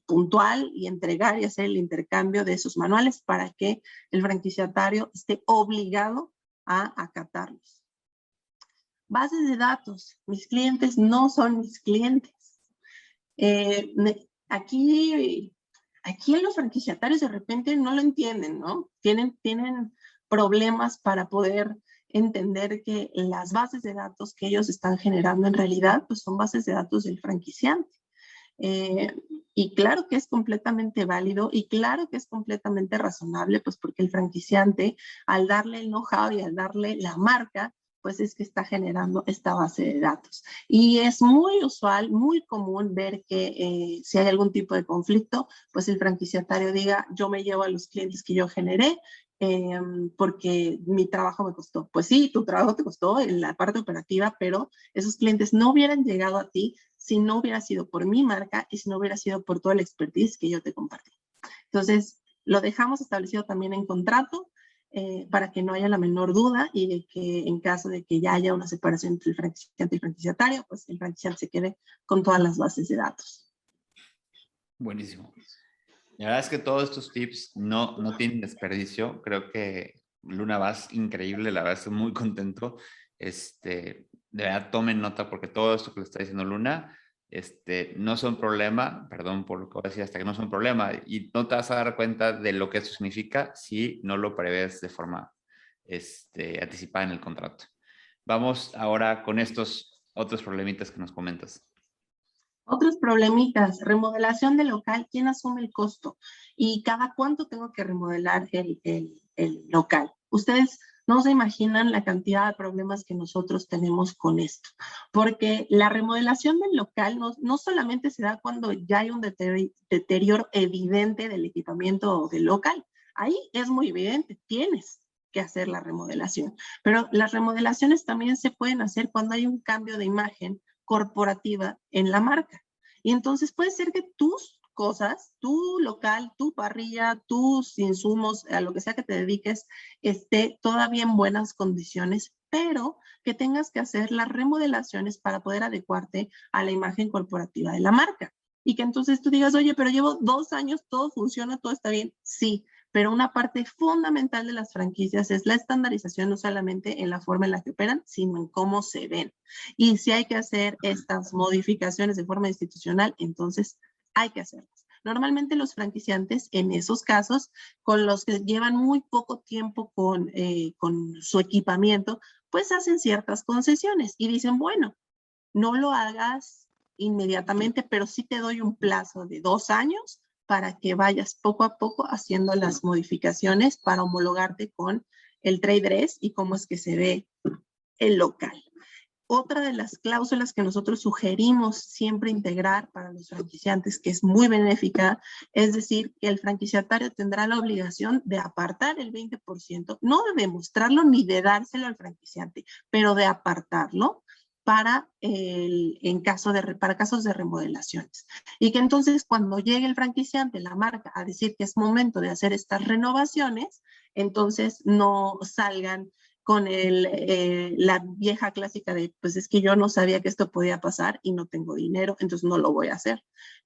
puntual y entregar y hacer el intercambio de esos manuales para que el franquiciatario esté obligado a acatarlos. Bases de datos. Mis clientes no son mis clientes. Aquí los franquiciatarios de repente no lo entienden, ¿no? Tienen problemas para poder entender que las bases de datos que ellos están generando en realidad pues son bases de datos del franquiciante. Y claro que es completamente válido y claro que es completamente razonable, pues porque el franquiciante, al darle el know-how y al darle la marca, pues es que está generando esta base de datos. Y es muy usual, muy común ver que si hay algún tipo de conflicto, pues el franquiciatario diga, yo me llevo a los clientes que yo generé, porque mi trabajo me costó. Pues sí, tu trabajo te costó en la parte operativa, pero esos clientes no hubieran llegado a ti si no hubiera sido por mi marca y si no hubiera sido por toda la expertise que yo te compartí. Entonces, lo dejamos establecido también en contrato para que no haya la menor duda y de que en caso de que ya haya una separación entre el franquiciante y el franquiciatario, pues el franquiciante se quede con todas las bases de datos. Buenísimo. La verdad es que todos estos tips no tienen desperdicio. Creo que Luna vas increíble, la verdad estoy muy contento. De verdad tomen nota porque todo esto que le está diciendo Luna no son problema, perdón por lo que voy a decir, hasta que no son problema, y no te vas a dar cuenta de lo que eso significa si no lo prevés de forma anticipada en el contrato. Vamos ahora con estos otros problemitas que nos comentas. Otros problemitas, remodelación de local, ¿quién asume el costo? ¿Y cada cuánto tengo que remodelar el local? Ustedes no se imaginan la cantidad de problemas que nosotros tenemos con esto, porque la remodelación del local no solamente se da cuando ya hay un deterioro evidente del equipamiento o del local. Ahí es muy evidente, tienes que hacer la remodelación, pero las remodelaciones también se pueden hacer cuando hay un cambio de imagen corporativa en la marca. Y entonces puede ser que tus cosas, tu local, tu parrilla, tus insumos, a lo que sea que te dediques, esté todavía en buenas condiciones, pero que tengas que hacer las remodelaciones para poder adecuarte a la imagen corporativa de la marca. Y que entonces tú digas, oye, pero llevo 2 años, todo funciona, todo está bien. Sí, pero una parte fundamental de las franquicias es la estandarización, no solamente en la forma en la que operan, sino en cómo se ven. Y si hay que hacer estas modificaciones de forma institucional, entonces hay que hacerlas. Normalmente los franquiciantes, en esos casos, con los que llevan muy poco tiempo con su equipamiento, pues hacen ciertas concesiones y dicen, bueno, no lo hagas inmediatamente, pero sí te doy un plazo de 2 años para que vayas poco a poco haciendo las modificaciones para homologarte con el Trade Dress y cómo es que se ve el local. Otra de las cláusulas que nosotros sugerimos siempre integrar para los franquiciantes, que es muy benéfica, es decir, que el franquiciatario tendrá la obligación de apartar el 20%, no de demostrarlo ni de dárselo al franquiciante, pero de apartarlo para, para casos de remodelaciones. Y que entonces cuando llegue el franquiciante, la marca, a decir que es momento de hacer estas renovaciones, entonces no salgan con la vieja clásica de, pues es que yo no sabía que esto podía pasar y no tengo dinero, entonces no lo voy a hacer.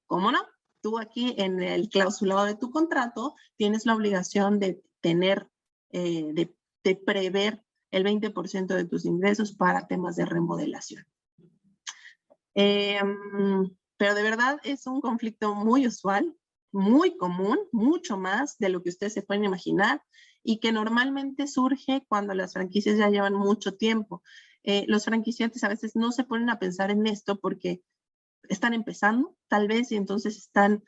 ¿Cómo no? Tú aquí en el clausulado de tu contrato tienes la obligación de tener, de prever el 20% de tus ingresos para temas de remodelación. Pero de verdad es un conflicto muy usual, muy común, mucho más de lo que ustedes se pueden imaginar y que normalmente surge cuando las franquicias ya llevan mucho tiempo. Los franquiciantes a veces no se ponen a pensar en esto porque están empezando, tal vez, y entonces están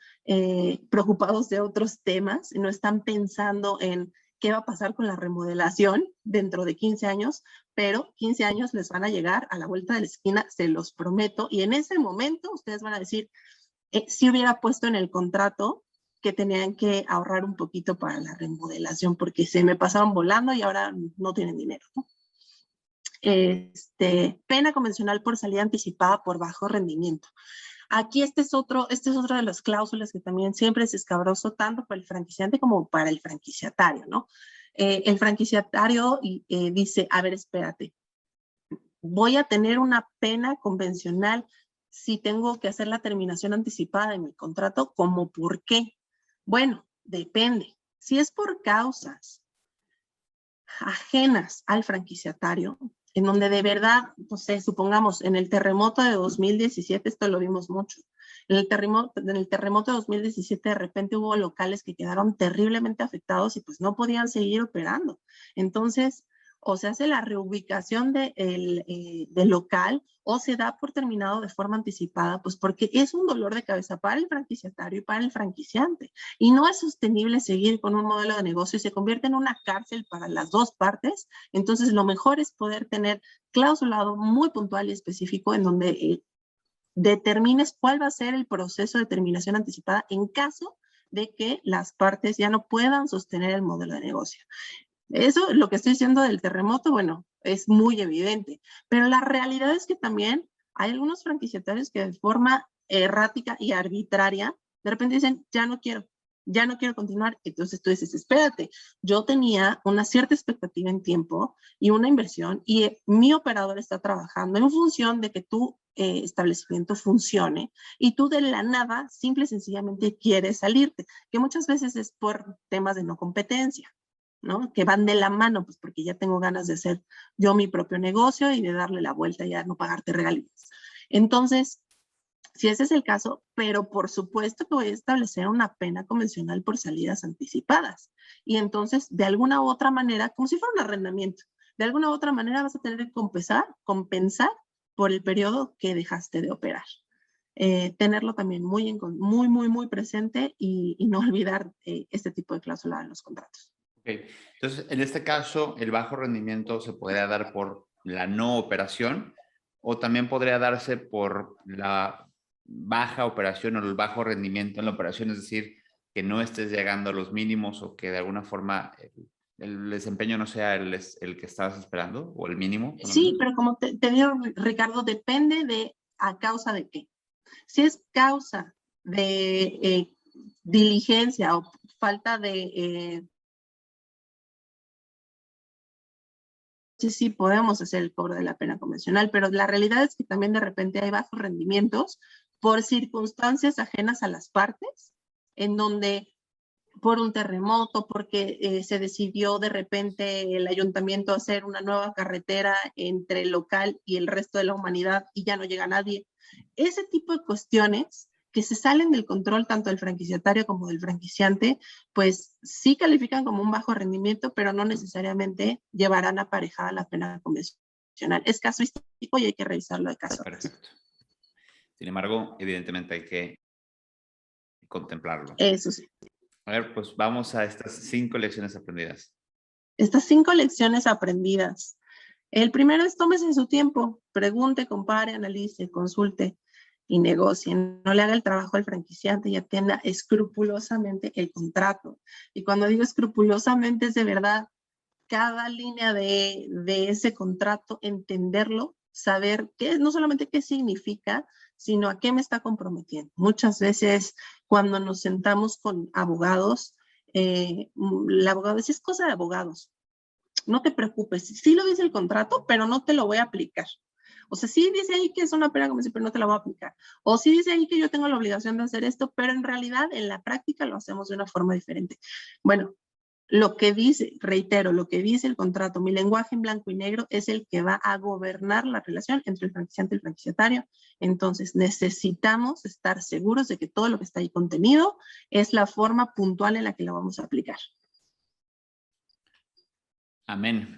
preocupados de otros temas, no están pensando en qué va a pasar con la remodelación dentro de 15 años, pero 15 años les van a llegar a la vuelta de la esquina, se los prometo, y en ese momento ustedes van a decir, si hubiera puesto en el contrato que tenían que ahorrar un poquito para la remodelación, porque se me pasaron volando y ahora no tienen dinero, ¿no? Pena convencional por salida anticipada por bajo rendimiento. Aquí este es otro de las cláusulas que también siempre es escabroso tanto para el franquiciante como para el franquiciatario, ¿no? El franquiciatario dice, a ver, espérate, voy a tener una pena convencional si tengo que hacer la terminación anticipada de mi contrato, ¿cómo por qué? Bueno, depende. Si es por causas ajenas al franquiciatario, en donde de verdad, no sé, supongamos en el terremoto de 2017, esto lo vimos mucho, en el terremoto de 2017 de repente hubo locales que quedaron terriblemente afectados y pues no podían seguir operando. Entonces, o se hace la reubicación del local o se da por terminado de forma anticipada, pues porque es un dolor de cabeza para el franquiciatario y para el franquiciante. Y no es sostenible seguir con un modelo de negocio y se convierte en una cárcel para las dos partes. Entonces, lo mejor es poder tener clausulado muy puntual y específico en donde determines cuál va a ser el proceso de terminación anticipada en caso de que las partes ya no puedan sostener el modelo de negocio. Eso, lo que estoy diciendo del terremoto, bueno, es muy evidente, pero la realidad es que también hay algunos franquiciatarios que de forma errática y arbitraria, de repente dicen, ya no quiero continuar. Entonces tú dices, espérate, yo tenía una cierta expectativa en tiempo y una inversión y mi operador está trabajando en función de que tu establecimiento funcione y tú de la nada, simple y sencillamente quieres salirte, que muchas veces es por temas de no competencia, ¿no? Que van de la mano, pues porque ya tengo ganas de hacer yo mi propio negocio y de darle la vuelta y ya no pagarte regalías. Entonces, si ese es el caso, pero por supuesto que voy a establecer una pena convencional por salidas anticipadas. Y entonces, de alguna u otra manera, como si fuera un arrendamiento, de alguna u otra manera vas a tener que compensar por el periodo que dejaste de operar. Tenerlo también muy presente y no olvidar este tipo de cláusula en los contratos. Okay. Entonces, en este caso, el bajo rendimiento se podría dar por la no operación o también podría darse por la baja operación o el bajo rendimiento en la operación, es decir, que no estés llegando a los mínimos o que de alguna forma el desempeño no sea el que estabas esperando o el mínimo. Sí, pero como te digo, Ricardo, depende de a causa de qué. Si es causa de diligencia o falta de... sí podemos hacer el cobro de la pena convencional, pero la realidad es que también de repente hay bajos rendimientos por circunstancias ajenas a las partes, en donde por un terremoto, porque se decidió de repente el ayuntamiento hacer una nueva carretera entre el local y el resto de la humanidad y ya no llega nadie. Ese tipo de cuestiones que se salen del control tanto del franquiciatario como del franquiciante, pues sí califican como un bajo rendimiento, pero no necesariamente llevarán aparejada la pena convencional. Es casuístico y hay que revisarlo de caso. Perfecto. Sin embargo, evidentemente hay que contemplarlo. Eso sí. A ver, pues vamos a estas 5 lecciones aprendidas. Estas 5 lecciones aprendidas. El primero es tómese su tiempo, pregunte, compare, analice, consulte y negocie. No le haga el trabajo al franquiciante y atienda escrupulosamente el contrato. Y cuando digo escrupulosamente es de verdad cada línea de ese contrato, entenderlo, saber qué, no solamente qué significa, sino a qué me está comprometiendo. Muchas veces cuando nos sentamos con abogados, el abogado dice, es cosa de abogados. No te preocupes, sí lo dice el contrato, pero no te lo voy a aplicar. O sea, sí dice ahí que es una pena convencional, pero no te la voy a aplicar. O sí dice ahí que yo tengo la obligación de hacer esto, pero en realidad en la práctica lo hacemos de una forma diferente. Bueno, lo que dice, reitero, lo que dice el contrato, mi lenguaje en blanco y negro es el que va a gobernar la relación entre el franquiciante y el franquiciatario. Entonces necesitamos estar seguros de que todo lo que está ahí contenido es la forma puntual en la que lo vamos a aplicar. Amén.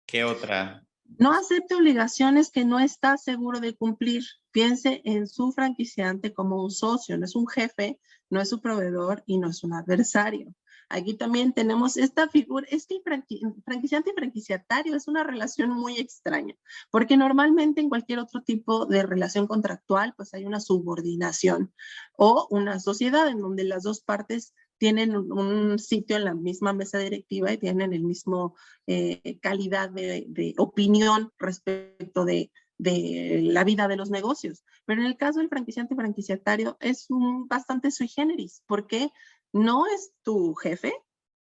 ¿Qué otra? No acepte obligaciones que no está seguro de cumplir. Piense en su franquiciante como un socio, no es un jefe, no es su proveedor y no es un adversario. Aquí también tenemos esta figura, es que franquiciante y franquiciatario es una relación muy extraña, porque normalmente en cualquier otro tipo de relación contractual, pues hay una subordinación o una sociedad en donde las dos partes tienen un sitio en la misma mesa directiva y tienen el mismo calidad de opinión respecto de la vida de los negocios. Pero en el caso del franquiciante y franquiciatario es bastante sui generis, porque no es tu jefe,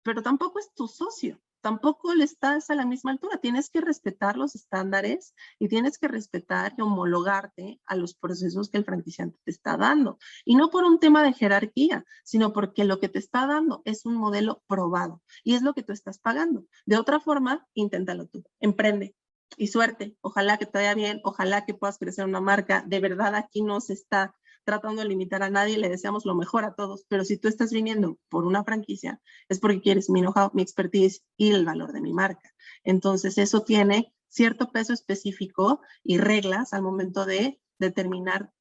pero tampoco es tu socio. Tampoco le estás a la misma altura. Tienes que respetar los estándares y tienes que respetar y homologarte a los procesos que el franquiciante te está dando. Y no por un tema de jerarquía, sino porque lo que te está dando es un modelo probado y es lo que tú estás pagando. De otra forma, inténtalo tú. Emprende. Y suerte. Ojalá que te vaya bien. Ojalá que puedas crecer una marca. De verdad, aquí no se está tratando de limitar a nadie, le deseamos lo mejor a todos, pero si tú estás viniendo por una franquicia, es porque quieres mi know-how, mi expertise y el valor de mi marca. Entonces, eso tiene cierto peso específico y reglas al momento de determinar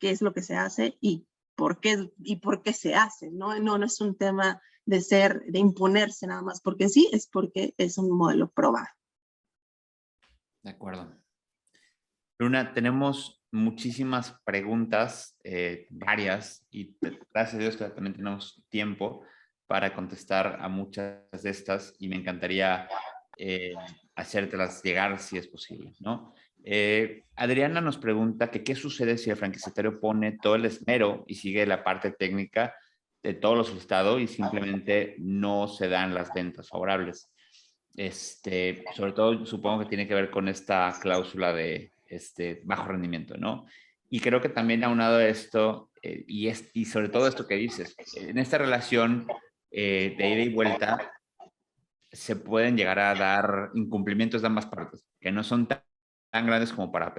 qué es lo que se hace y por qué se hace, ¿no? No es un tema de imponerse nada más porque sí, es porque es un modelo probado. De acuerdo. Luna, tenemos muchísimas preguntas, varias, y gracias a Dios que también tenemos tiempo para contestar a muchas de estas y me encantaría hacértelas llegar si es posible, ¿no? Adriana nos pregunta que qué sucede si el franquiciatario pone todo el esmero y sigue la parte técnica de todos los listados y simplemente no se dan las ventas favorables. Sobre todo supongo que tiene que ver con esta cláusula de bajo rendimiento, ¿no? Y creo que también aunado a esto, y sobre todo esto que dices, en esta relación de ida y vuelta, se pueden llegar a dar incumplimientos de ambas partes, que no son tan grandes como para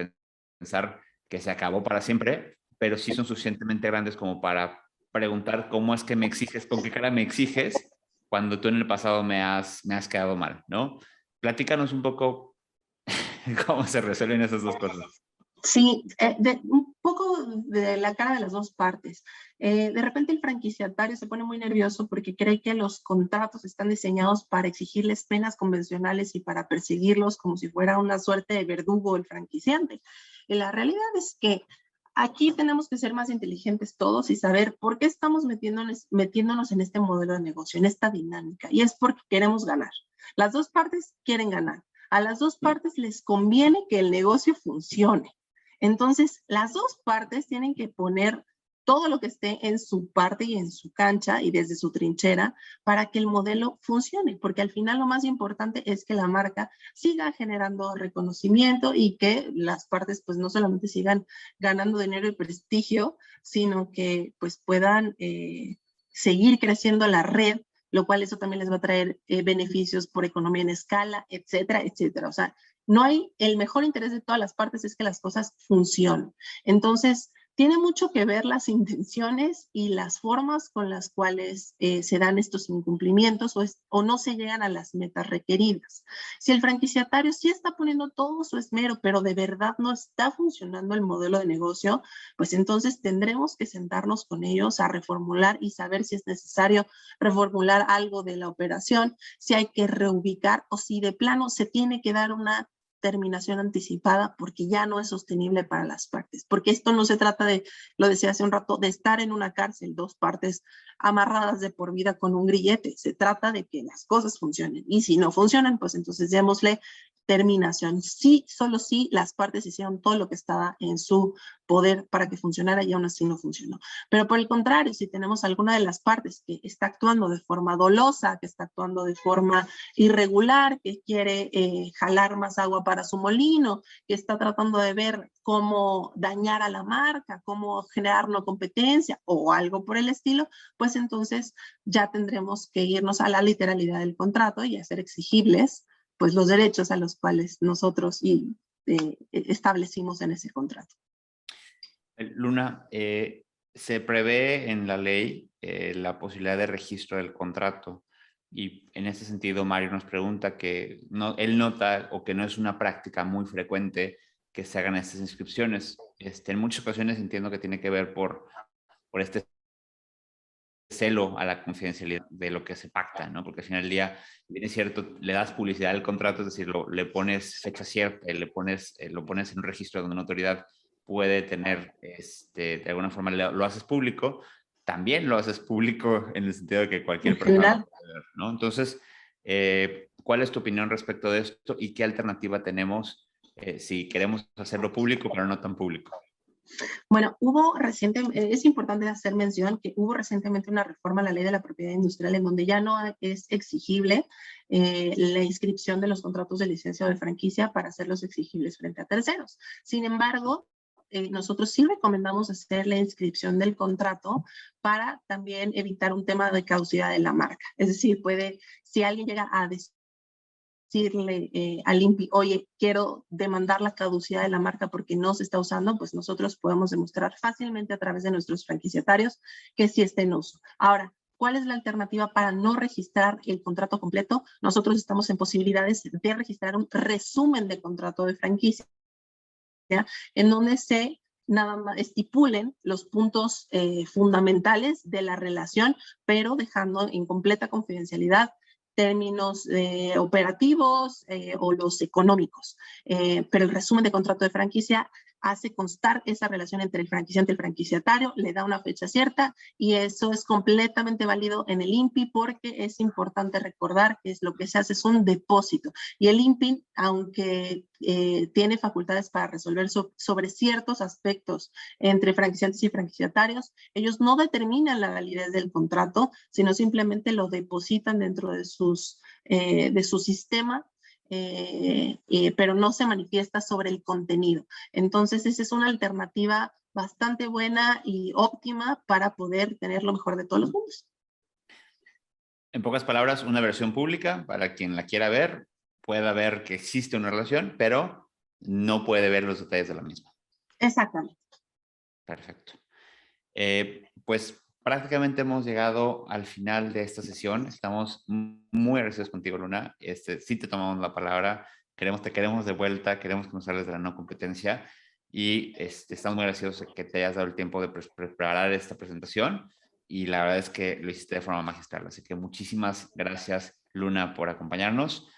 pensar que se acabó para siempre, pero sí son suficientemente grandes como para preguntar cómo es que me exiges, con qué cara me exiges cuando tú en el pasado me has quedado mal, ¿no? Platícanos un poco cómo se resuelven esas dos cosas. Sí, un poco de la cara de las dos partes. De repente el franquiciatario se pone muy nervioso porque cree que los contratos están diseñados para exigirles penas convencionales y para perseguirlos como si fuera una suerte de verdugo el franquiciante. Y la realidad es que aquí tenemos que ser más inteligentes todos y saber por qué estamos metiéndonos en este modelo de negocio, en esta dinámica. Y es porque queremos ganar. Las dos partes quieren ganar. A las dos partes les conviene que el negocio funcione. Entonces, las dos partes tienen que poner todo lo que esté en su parte y en su cancha y desde su trinchera para que el modelo funcione, porque al final lo más importante es que la marca siga generando reconocimiento y que las partes pues no solamente sigan ganando dinero y prestigio, sino que pues puedan seguir creciendo la red, lo cual eso también les va a traer beneficios por economía en escala, etcétera, etcétera. O sea, no hay, el mejor interés de todas las partes es que las cosas funcionen. Entonces, tiene mucho que ver las intenciones y las formas con las cuales se dan estos incumplimientos o no se llegan a las metas requeridas. Si el franquiciatario sí está poniendo todo su esmero, pero de verdad no está funcionando el modelo de negocio, pues entonces tendremos que sentarnos con ellos a reformular y saber si es necesario reformular algo de la operación, si hay que reubicar o si de plano se tiene que dar una terminación anticipada porque ya no es sostenible para las partes. Porque esto no se trata de, lo decía hace un rato, de estar en una cárcel, dos partes amarradas de por vida con un grillete. Se trata de que las cosas funcionen. Y si no funcionan, pues entonces démosle terminación. Sí, solo sí, las partes hicieron todo lo que estaba en su poder para que funcionara y aún así no funcionó. Pero por el contrario, si tenemos alguna de las partes que está actuando de forma dolosa, que está actuando de forma irregular, que quiere jalar más agua para su molino, que está tratando de ver cómo dañar a la marca, cómo generar no competencia o algo por el estilo, pues entonces ya tendremos que irnos a la literalidad del contrato y hacer exigibles pues los derechos a los cuales nosotros establecimos en ese contrato. Luna, se prevé en la ley la posibilidad de registro del contrato y en ese sentido Mario nos pregunta que no, él nota o que no es una práctica muy frecuente que se hagan estas inscripciones. En muchas ocasiones entiendo que tiene que ver por este celo a la confidencialidad de lo que se pacta, ¿no? Porque al final del día, bien es cierto, le das publicidad al contrato, es decir, le pones fecha cierta, lo pones en un registro donde una autoridad puede tener, de alguna forma lo haces público, también lo haces público en el sentido de que cualquier persona lo puede ver, ¿no? Entonces, ¿cuál es tu opinión respecto de esto y qué alternativa tenemos si queremos hacerlo público, pero no tan público? Bueno, es importante hacer mención que hubo recientemente una reforma a la ley de la propiedad industrial en donde ya no es exigible la inscripción de los contratos de licencia o de franquicia para hacerlos exigibles frente a terceros. Sin embargo, nosotros sí recomendamos hacer la inscripción del contrato para también evitar un tema de caducidad de la marca. Es decir, si alguien llega a decirle al INPI, oye, quiero demandar la caducidad de la marca porque no se está usando, pues nosotros podemos demostrar fácilmente a través de nuestros franquiciatarios que sí está en uso. Ahora, ¿cuál es la alternativa para no registrar el contrato completo? Nosotros estamos en posibilidades de registrar un resumen de contrato de franquicia, en donde se nada más estipulen los puntos fundamentales de la relación, pero dejando en completa confidencialidad términos operativos o los económicos. Pero el resumen de contrato de franquicia hace constar esa relación entre el franquiciante y el franquiciatario, le da una fecha cierta y eso es completamente válido en el INPI porque es importante recordar que lo que se hace es un depósito y el INPI, aunque tiene facultades para resolver sobre ciertos aspectos entre franquiciantes y franquiciatarios, ellos no determinan la validez del contrato, sino simplemente lo depositan dentro de su sistema, pero no se manifiesta sobre el contenido. Entonces, esa es una alternativa bastante buena y óptima para poder tener lo mejor de todos los mundos. En pocas palabras, una versión pública para quien la quiera ver, pueda ver que existe una relación, pero no puede ver los detalles de la misma. Exactamente. Perfecto. Pues prácticamente hemos llegado al final de esta sesión. Estamos muy agradecidos contigo, Luna. Sí te tomamos la palabra. Te queremos de vuelta, queremos que nos hables de la no competencia y estamos muy agradecidos de que te hayas dado el tiempo de preparar esta presentación y la verdad es que lo hiciste de forma magistral. Así que muchísimas gracias, Luna, por acompañarnos